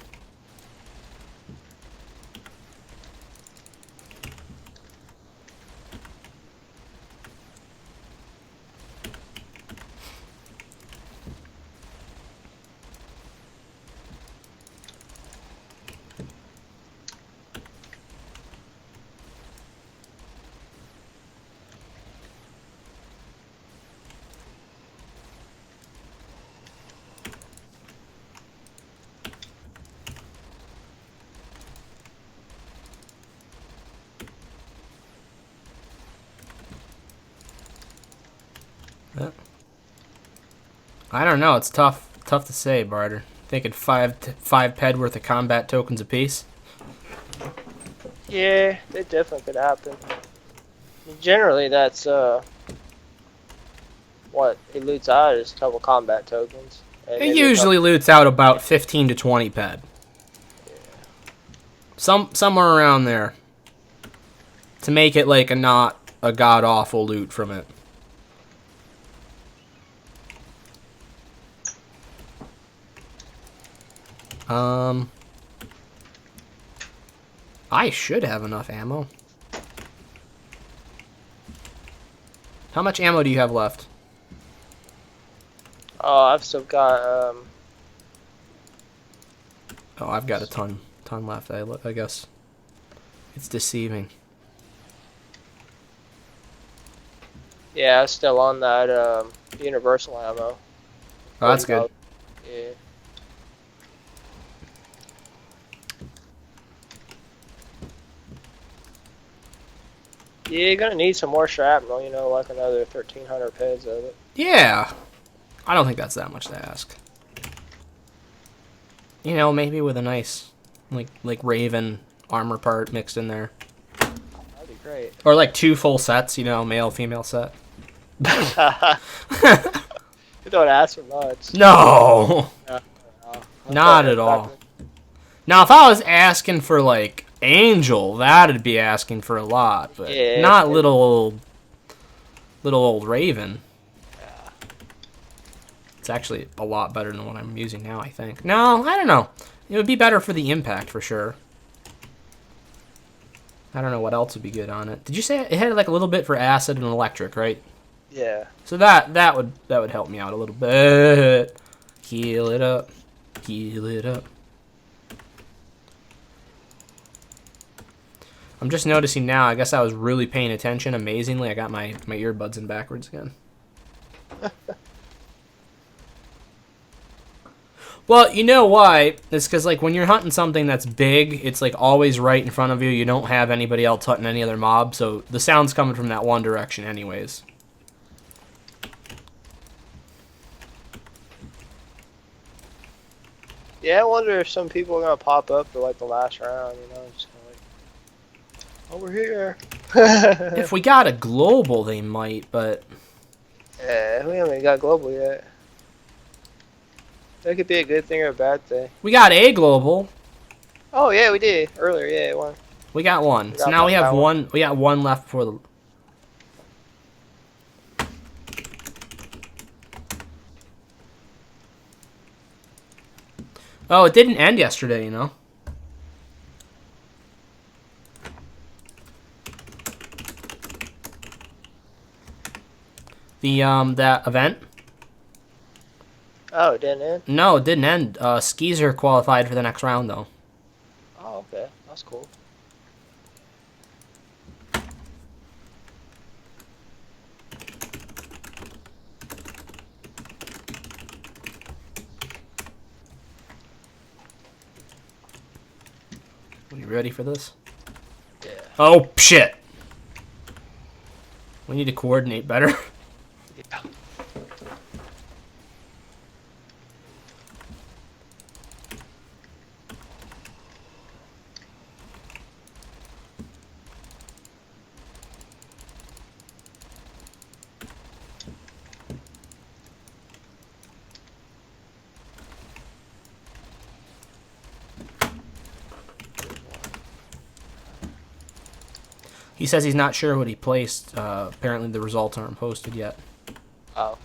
I don't know. It's tough to say, Barter. Thinking five ped worth of combat tokens apiece. Yeah, it definitely could happen. Generally, that's what it loots out is a couple combat tokens. And It maybe usually loots out about 15 to 20 ped. Somewhere around there. To make it like not a god awful loot from it. I should have enough ammo. How much ammo do you have left? Oh, I've still got Oh, I've got a ton left. I guess it's deceiving. yeah, I'm still on that universal ammo. Oh, that's good. Yeah. Yeah, you're gonna need some more shrapnel, you know, like another 1,300 peds of it. Yeah, I don't think that's that much to ask. You know, maybe with a nice, like Raven armor part mixed in there, That'd be great. or like 2 full sets. You know, male female set. You don't ask for much. No, No, not at all. Now, if I was asking for, like, Angel, that'd be asking for a lot, but Yeah, not little old Raven. It's actually a lot better than what I'm using now, I think. No, I don't know. It would be better for the impact, for sure. I don't know what else would be good on it. Did you say it had, like, a little bit for acid and electric, right? Yeah. So that would help me out a little bit. Heal it up. Heal it up. I'm just noticing now, I guess I was really paying attention. Amazingly, I got my earbuds in backwards again. Well, you know why? It's because, like, when you're hunting something that's big, it's, like, always right in front of you. You don't have anybody else hunting any other mob, so the sound's coming from that one direction anyways. Yeah, I wonder if some people are gonna pop up for like the last round, you know, just kind of like, over here. If we got a global, they might, but... Yeah, we haven't got global yet. That could be a good thing or a bad thing. We got a global. Oh yeah, we did earlier. Yeah, one. We got one. We So got now we have that one. We got one left before the... Oh, it didn't end yesterday, you know? That event? Oh, it didn't end. No, it didn't end. Skeezer qualified for the next round, though. Oh, okay, that's cool. Are you ready for this? Yeah. Oh, shit! We need to coordinate better. Yeah. He says he's not sure what he placed. Apparently the results aren't posted yet. Oh, okay.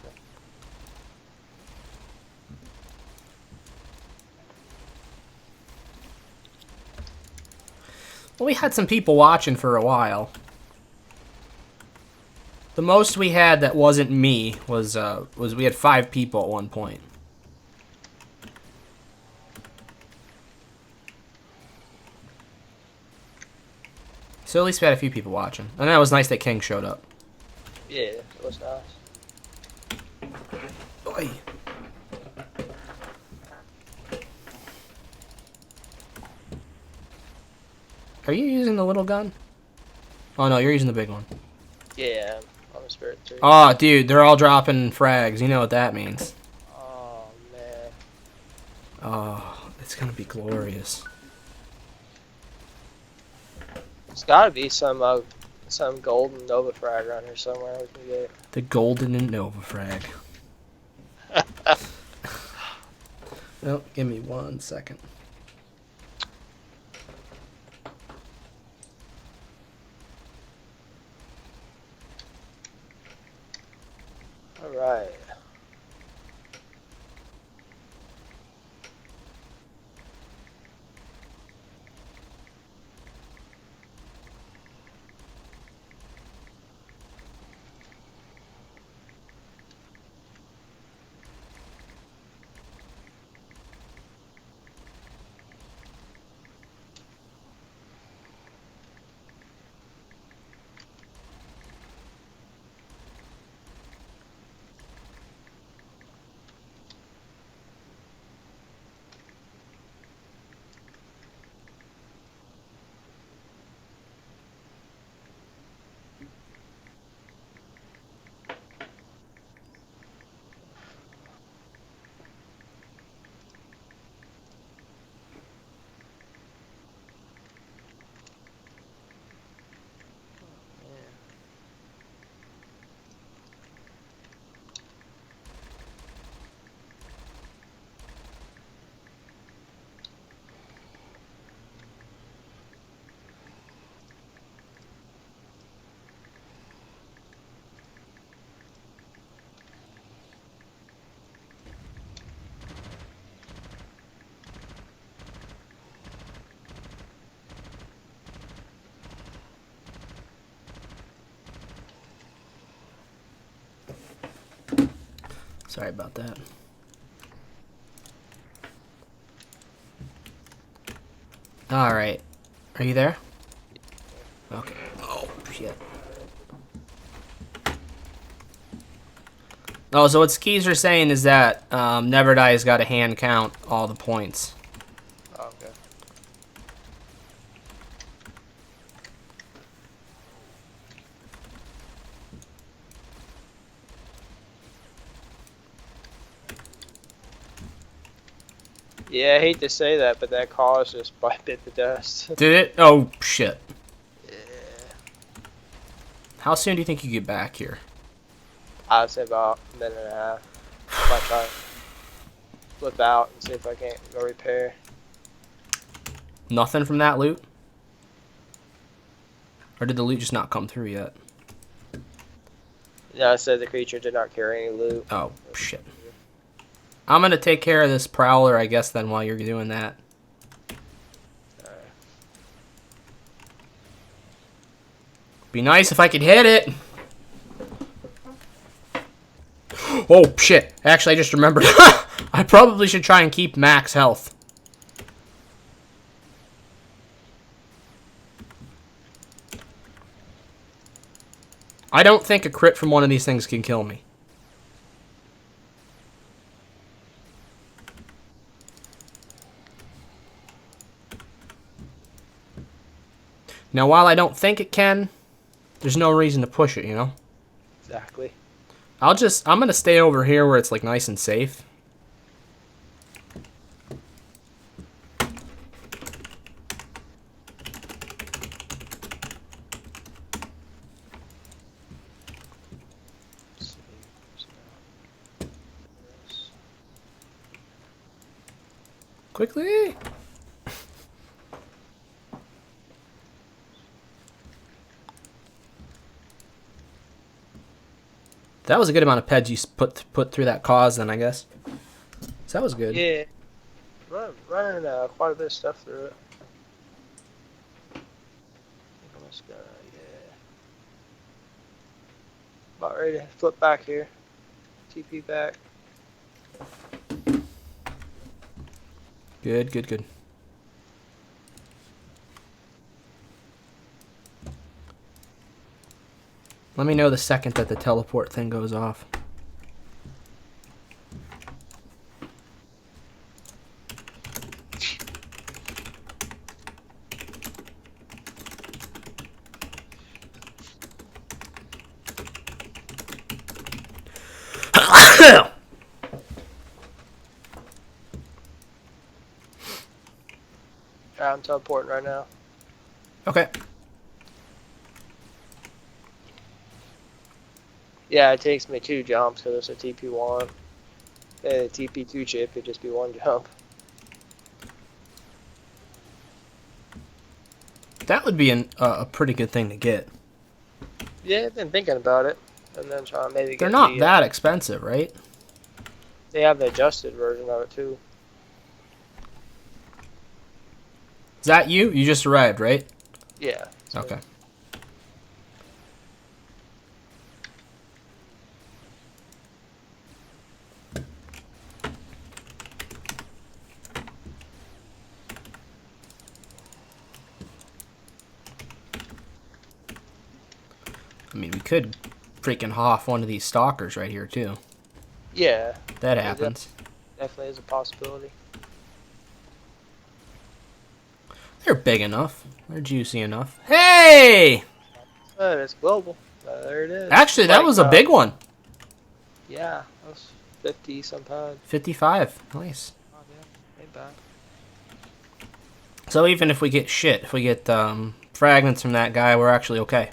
Well, we had some people watching for a while. The most we had that wasn't me was we had 5 people at one point. So at least we had a few people watching. And that was nice that King showed up. Yeah, it was nice. Oy. Are you using the little gun? Oh no, you're using the big one. Yeah, I'm a spirit 3. Oh, dude, they're all dropping frags. You know what that means. Oh man. Oh, it's gonna be glorious. There's gotta be some golden Nova frag around here somewhere we can get. The golden and Nova frag. Well, give me 1 second. Alright. Sorry about that. Alright. Are you there? Okay. Oh, shit. Oh, so what skis are saying is that Never Die's got to hand count all the points. Oh, okay. Yeah, I hate to say that, but that car just bit the dust. Did it? Oh, shit. Yeah. How soon do you think you get back here? I'd say about a minute and a half. I might try to flip out and see if I can't go repair. Nothing from that loot? Or did the loot just not come through yet? Yeah, I said the creature did not carry any loot. Oh, shit. I'm gonna take care of this prowler, I guess, then, while you're doing that. Alright. Be nice if I could hit it! Oh, shit. Actually, I just remembered. I probably should try and keep max health. I don't think a crit from one of these things can kill me. Now, while I don't think it can, there's no reason to push it, you know? Exactly. I'm gonna stay over here where it's like nice and safe. Quickly! That was a good amount of peds you put through that cause then, I guess. So that was good. Yeah. Running quite a bit of stuff through it. I'm just gonna, yeah. About ready to flip back here. TP back. Good, good, good. Let me know the second that the teleport thing goes off. I'm teleporting right now. Okay. Yeah, it takes me 2 jumps because it's a TP1. And a TP2 chip could just be 1 jump. That would be a pretty good thing to get. Yeah, I've been thinking about it. And then trying to maybe get They're not the, that expensive, right? They have the adjusted version of it too. Is that you? You just arrived, right? Yeah. Okay. I mean, we could freaking hoff one of these stalkers right here, too. Yeah. That happens. Definitely is a possibility. They're big enough. They're juicy enough. Hey! It's global. There it is. Actually, that was a big one. Yeah, that was 50 sometimes. 55. Nice. Oh, yeah. Ain't bad. So even if we get shit, if we get fragments from that guy, we're actually okay.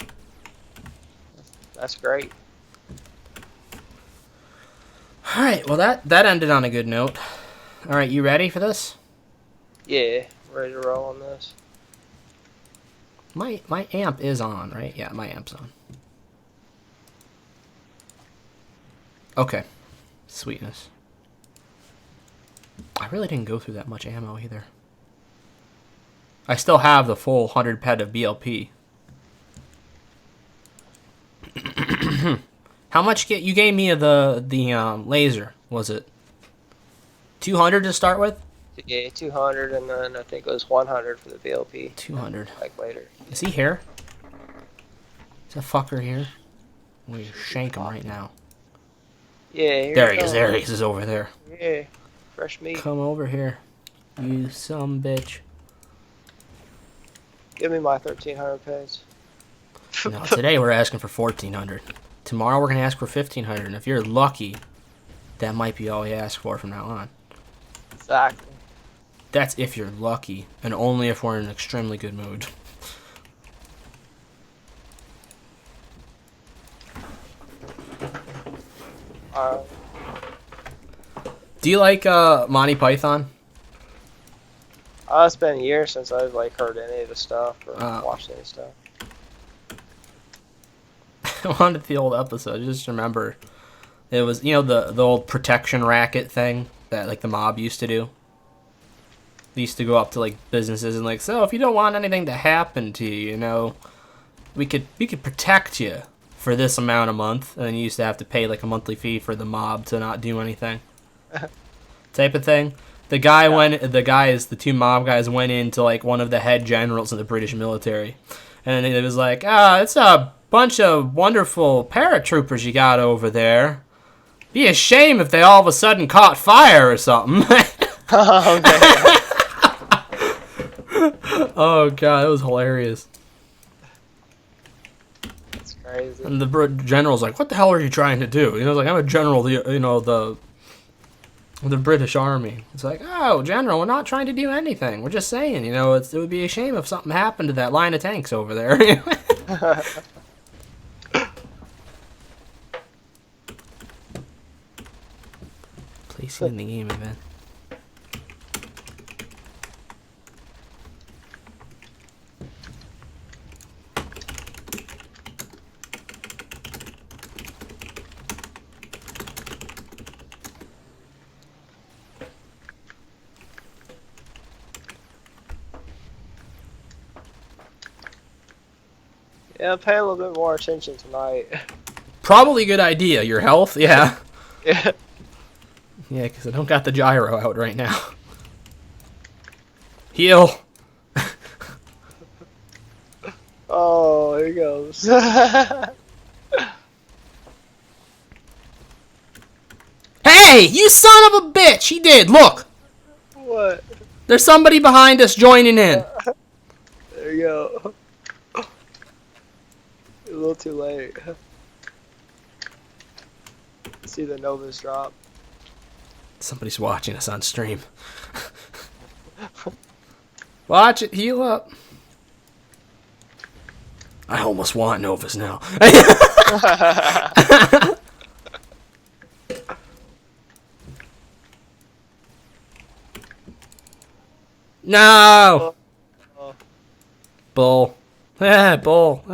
That's great. Alright, well that ended on a good note. Alright, you ready for this? Yeah, ready to roll on this. My amp is on, right? Yeah, my amp's on. Okay. Sweetness. I really didn't go through that much ammo either. I still have the full 100 ped of BLP. How much you gave me the laser? Was it 200 to start with? Yeah, 200, and then I think it was 100 for the VLP. 200. Like later. Is he here? Is that fucker here? We shank him right now. Yeah, here There he is. There he is. He's over there. Yeah, fresh meat. Come over here, you some bitch. Give me my 1,300 page. No, today we're asking for 1,400. Tomorrow we're gonna ask for 1,500, and if you're lucky, that might be all we ask for from now on. Exactly. That's if you're lucky, and only if we're in an extremely good mood. Do you like Monty Python? It's been years since I've like heard any of the stuff or watched any stuff. I wanted the old episode. Just remember, it was the old protection racket thing that like the mob used to do. They used to go up to like businesses and like, so if you don't want anything to happen to you, we could protect you for this amount a month, and then you used to have to pay like a monthly fee for the mob to not do anything, type of thing. The two mob guys went into like one of the head generals in the British military, and it was like, it's a bunch of wonderful paratroopers you got over there. Be a shame if they all of a sudden caught fire or something. Oh god, it was hilarious. That's crazy. And the general's like, "What the hell are you trying to do?" Like, "I'm a general, the British Army." It's like, "Oh, general, we're not trying to do anything. We're just saying, it would be a shame if something happened to that line of tanks over there." Placing in the game event. Yeah, pay a little bit more attention tonight. Probably a good idea. Your health, yeah. Yeah. Yeah, because I don't got the gyro out right now. Heal. Oh, here he goes. Hey, you son of a bitch! He did. Look. What? There's somebody behind us joining in. There you go. A little too late. See the Novas drop. Somebody's watching us on stream. Watch it heal up. I almost want Novas now. No! Bull. Bull.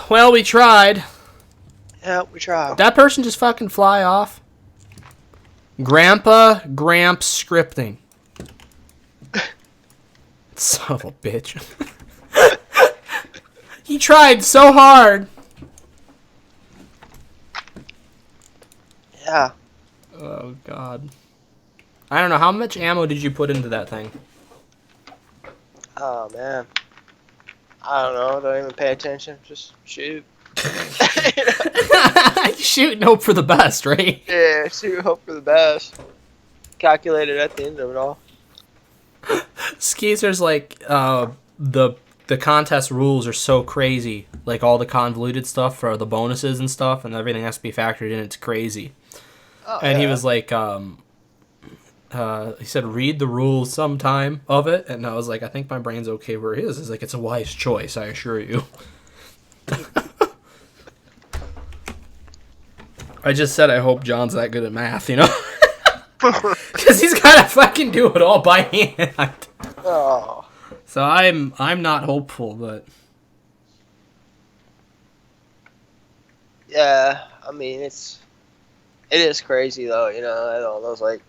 Well, we tried. Yeah, we tried. That person just fucking fly off. Grandpa Gramps scripting. Son of a bitch. He tried so hard. Yeah. Oh, God. I don't know. How much ammo did you put into that thing? Oh, man. I don't know. Don't even pay attention. Just shoot. Shoot and hope for the best, right? Yeah, shoot, hope for the best. Calculated at the end of it all. Skeezer's like, the contest rules are so crazy. Like, all the convoluted stuff for the bonuses and stuff, and everything has to be factored in. It's crazy. Oh, and yeah. he was like, he said, read the rules sometime of it. And I was like, I think my brain's okay where it is. It's like, it's a wise choice, I assure you. I just said I hope John's that good at math, Because he's got to fucking do it all by hand. Oh. So I'm not hopeful, but... Yeah, I mean it is crazy though, you know, and all those like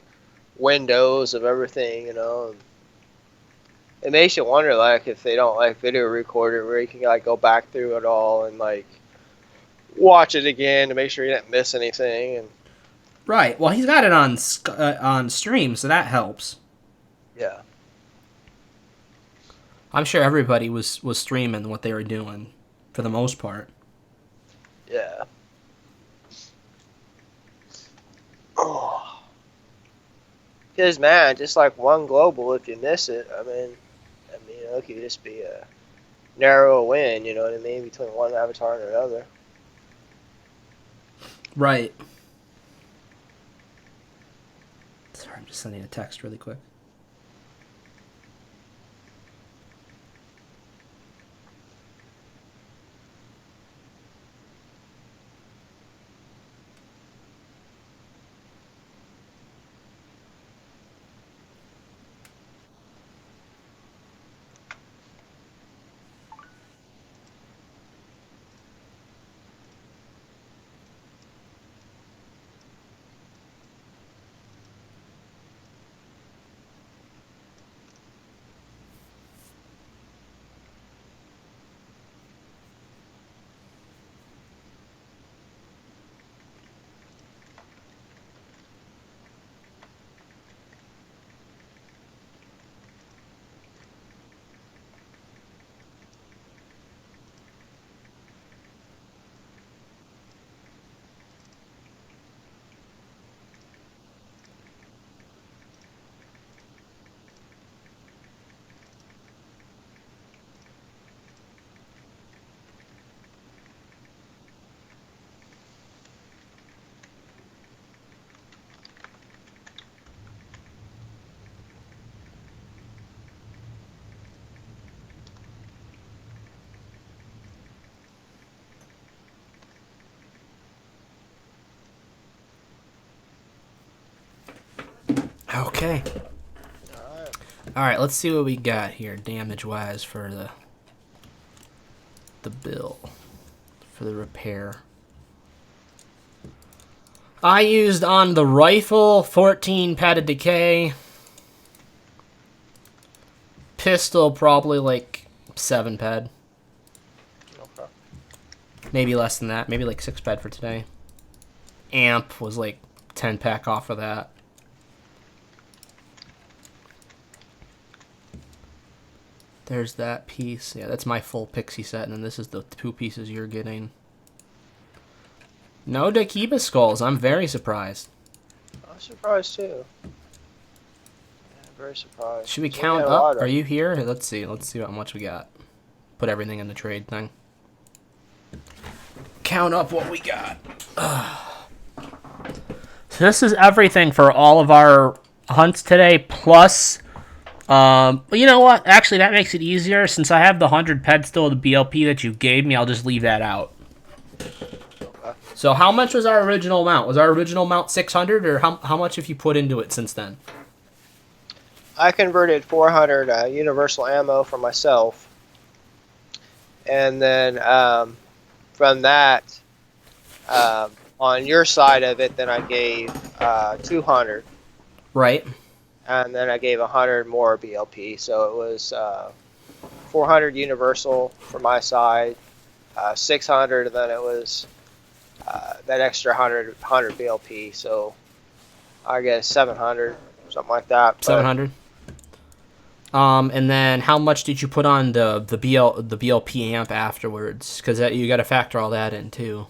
windows of everything, you know. It makes you wonder like if they don't like video record it where you can like go back through it all and like watch it again to make sure you didn't miss anything. And Right. Well, he's got it on stream, so that helps. yeah. I'm sure everybody was streaming what they were doing, for the most part. Yeah. Oh. Because man, just like one global, if you miss it, I mean, it could just be a narrow win. You know what I mean, between one avatar and another. Right. Sorry, I'm just sending a text really quick. Okay. All right, let's see what we got here damage-wise for the bill for the repair. I used on the rifle 14 padded decay. Pistol probably like 7 pad. Okay. Maybe less than that. Maybe like 6 pad for today. Amp was like 10 pack off of that. There's that piece. Yeah, that's my full pixie set, and then this is the 2 pieces you're getting. No Dakiba skulls. I'm very surprised. I'm surprised too. Yeah, very surprised. Should we count up? Are you here? Let's see. Let's see how much we got. Put everything in the trade thing. Count up what we got. So this is everything for all of our hunts today, plus... you know what? Actually, that makes it easier. Since I have the 100 ped still of the BLP that you gave me, I'll just leave that out. Okay. So how much was our original amount? Was our original amount 600, or how much have you put into it since then? I converted 400 universal ammo for myself. And then from that, on your side of it, then I gave 200. Right. And then I gave 100 more BLP. So it was 400 universal for my side, 600, and then it was that extra 100 BLP. So I guess 700, something like that. But 700. And then how much did you put on the BLP amp afterwards? Because you got to factor all that in too.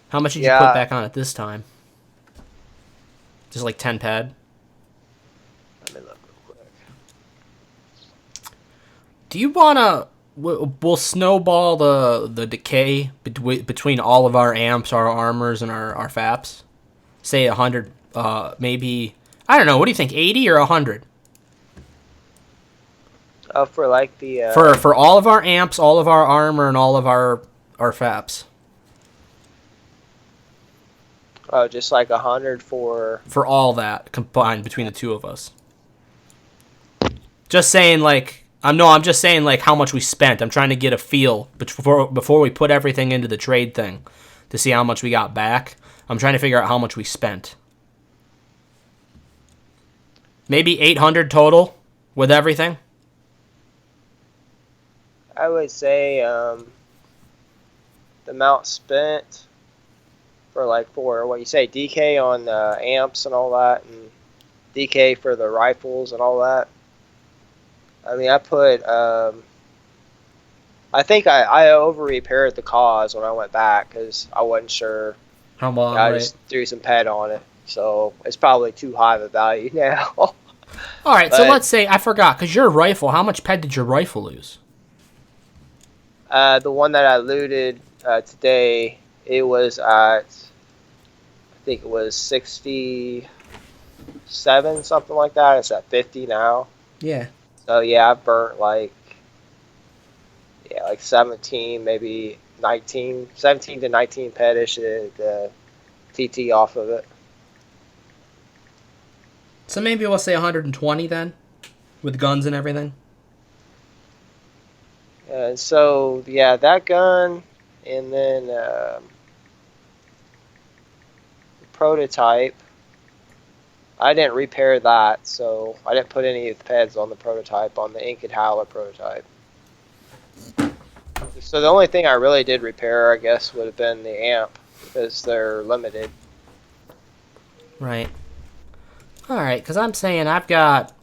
How much did you put back on it this time? Just like 10 pad. Let me look real quick. Do you wanna? We'll snowball the decay between all of our amps, our armors, and our FAPs. Say 100. Maybe I don't know. What do you think? 80 or 100? For like the For all of our amps, all of our armor, and all of our FAPs. Oh, just like 100 for all that combined between the two of us. Just saying, like I'm just saying like how much we spent. I'm trying to get a feel before we put everything into the trade thing. to see how much we got back. I'm trying to figure out how much we spent. Maybe 800 total with everything. I would say the amount spent for what you say, DK on amps and all that, and DK for the rifles and all that. I mean, I put I think I over repaired the cause when I went back because I wasn't sure. How long? I just threw some ped on it, so it's probably too high of a value now. All right, so let's say I forgot because your rifle. How much ped did your rifle lose? The one that I looted today, it was at, I think it was 67, something like that. It's at 50 now. Yeah. So yeah, I burnt like 17, maybe 19, 17 to 19 pedish the TT off of it. So maybe we'll say 120 then, with guns and everything. So yeah, that gun, and then the prototype. I didn't repair that, so I didn't put any of the pads on the prototype, on the Ink and Howler prototype. So the only thing I really did repair, I guess, would have been the amp, because they're limited. Right. Alright, because I'm saying I've got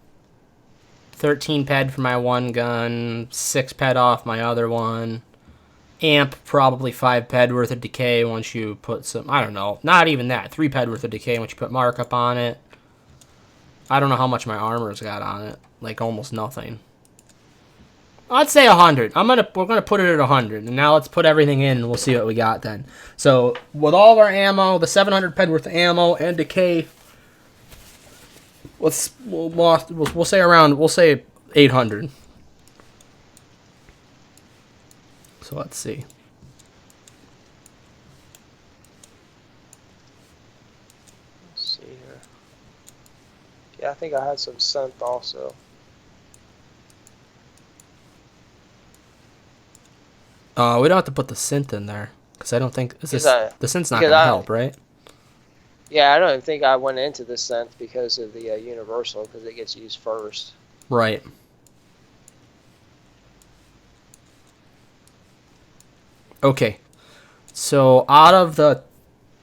13 ped for my one gun, 6 ped off my other one. Amp, probably 5 ped worth of decay once you put some, I don't know, not even that, 3 ped worth of decay once you put markup on it. I don't know how much my armor's got on it, like almost nothing. I'd say 100. We're gonna put it at 100, and now let's put everything in, and we'll see what we got then. So with all of our ammo, the 700 ped worth of ammo and decay, we'll say 800. So let's see. Let's see here. Yeah, I think I had some synth also. We don't have to put the synth in there, because I don't think the synth's not gonna help, right? Yeah, I don't even think I went into the synth because of the universal, because it gets used first. Right. Okay. So out of the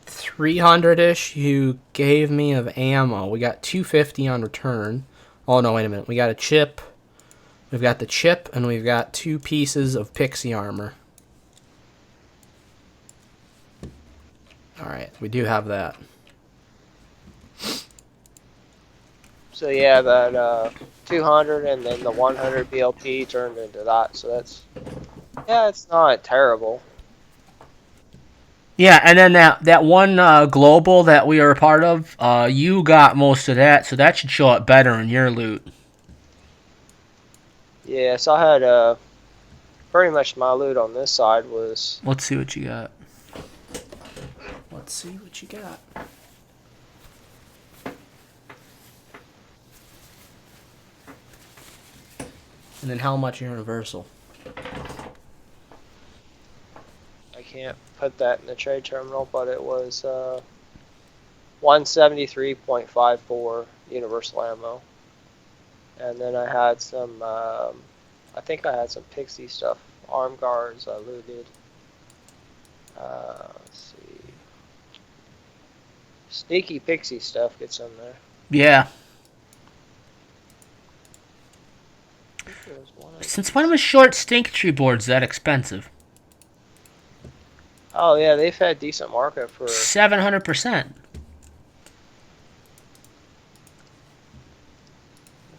300-ish you gave me of ammo, we got 250 on return. Oh no, wait a minute. We got a chip. We've got the chip, and we've got 2 pieces of pixie armor. Alright, we do have that. So yeah, that 200 and then the 100 BLP turned into that. So that's, yeah, it's not terrible. Yeah, and then that one global that we were a part of, you got most of that, so that should show up better in your loot. Yeah, so I had pretty much my loot on this side was. Let's see what you got. Let's see what you got. And then how much universal? I can't put that in the trade terminal, but it was 173.54 universal ammo. And then I had some, I think I had some pixie stuff, arm guards I looted. Let's see. Sneaky pixie stuff gets in there. Yeah. Since when was short stink tree boards that expensive? Oh yeah, they've had decent markup for 700%.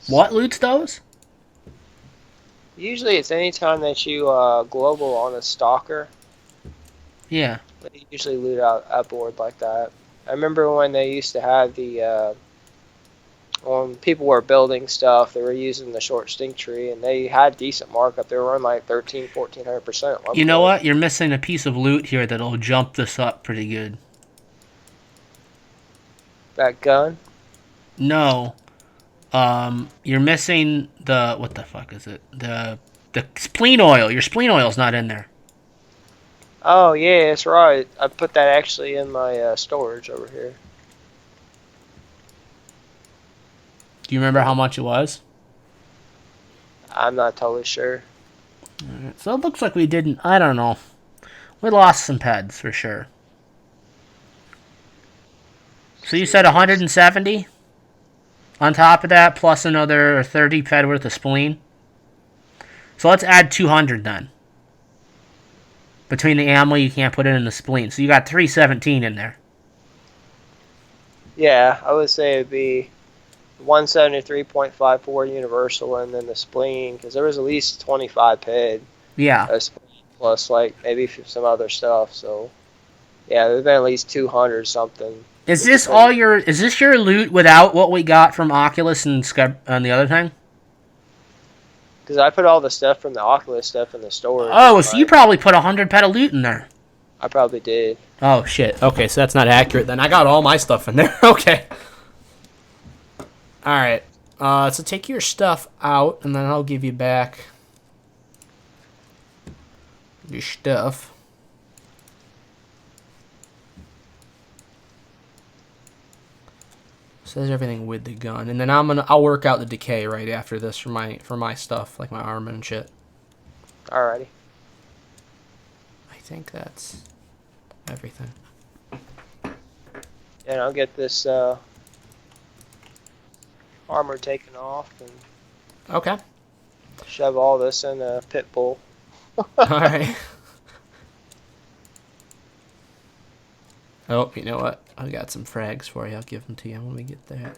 What loots those? Usually it's any time that you global on a stalker. Yeah. They usually loot out a board like that. I remember when they used to have the when people were building stuff, they were using the short stink tree, and they had decent markup. They were running like 1,400%. You know what? You're missing a piece of loot here that'll jump this up pretty good. That gun? No. You're missing the, what the fuck is it? The spleen oil. Your spleen oil's not in there. Oh yeah, that's right. I put that actually in my storage over here. Do you remember how much it was? I'm not totally sure. Alright, so it looks like we didn't. I don't know. We lost some peds for sure. So you said 170 on top of that, plus another 30 ped worth of spleen. So let's add 200 then. Between the ammo, you can't put it in the spleen. So you got 317 in there. Yeah, I would say it'd be 173.54 universal, and then the spleen, because there was at least 25 ped. Yeah. Plus, like, maybe some other stuff. So, yeah, there's been at least 200 something. Is this all your? Is this your loot without what we got from Oculus and the other thing? Because I put all the stuff from the Oculus stuff in the storage. Oh, so you probably put 100 ped of loot in there. I probably did. Oh shit. Okay, so that's not accurate then. I got all my stuff in there. Okay. All right. So take your stuff out, and then I'll give you back your stuff. Says everything with the gun, and then I'll work out the decay right after this for my stuff, like my armor and shit. Alrighty. I think that's everything. And I'll get this armor taken off and Okay. shove all this in a pit bull. Alright. Oh, you know what? I got some frags for you. I'll give them to you when we get there.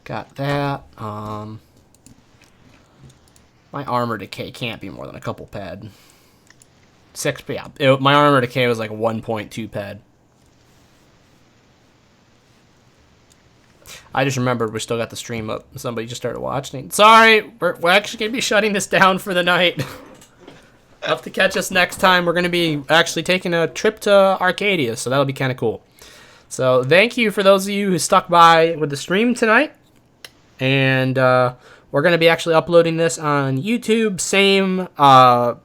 Got that. My armor decay can't be more than a couple ped. 6, yeah. My armor decay was like 1.2 ped. I just remembered we still got the stream up. Somebody just started watching. Sorry, we're actually going to be shutting this down for the night. Have to catch us next time. We're going to be actually taking a trip to Arcadia, so that'll be kind of cool. So thank you for those of you who stuck by with the stream tonight. And we're going to be actually uploading this on YouTube.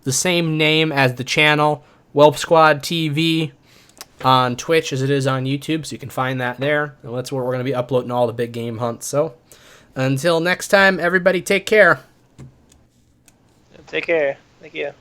The same name as the channel, Welp Squad TV, on Twitch as it is on YouTube. So you can find that there. And that's where we're going to be uploading all the big game hunts. So until next time, everybody take care. Take care. Thank you.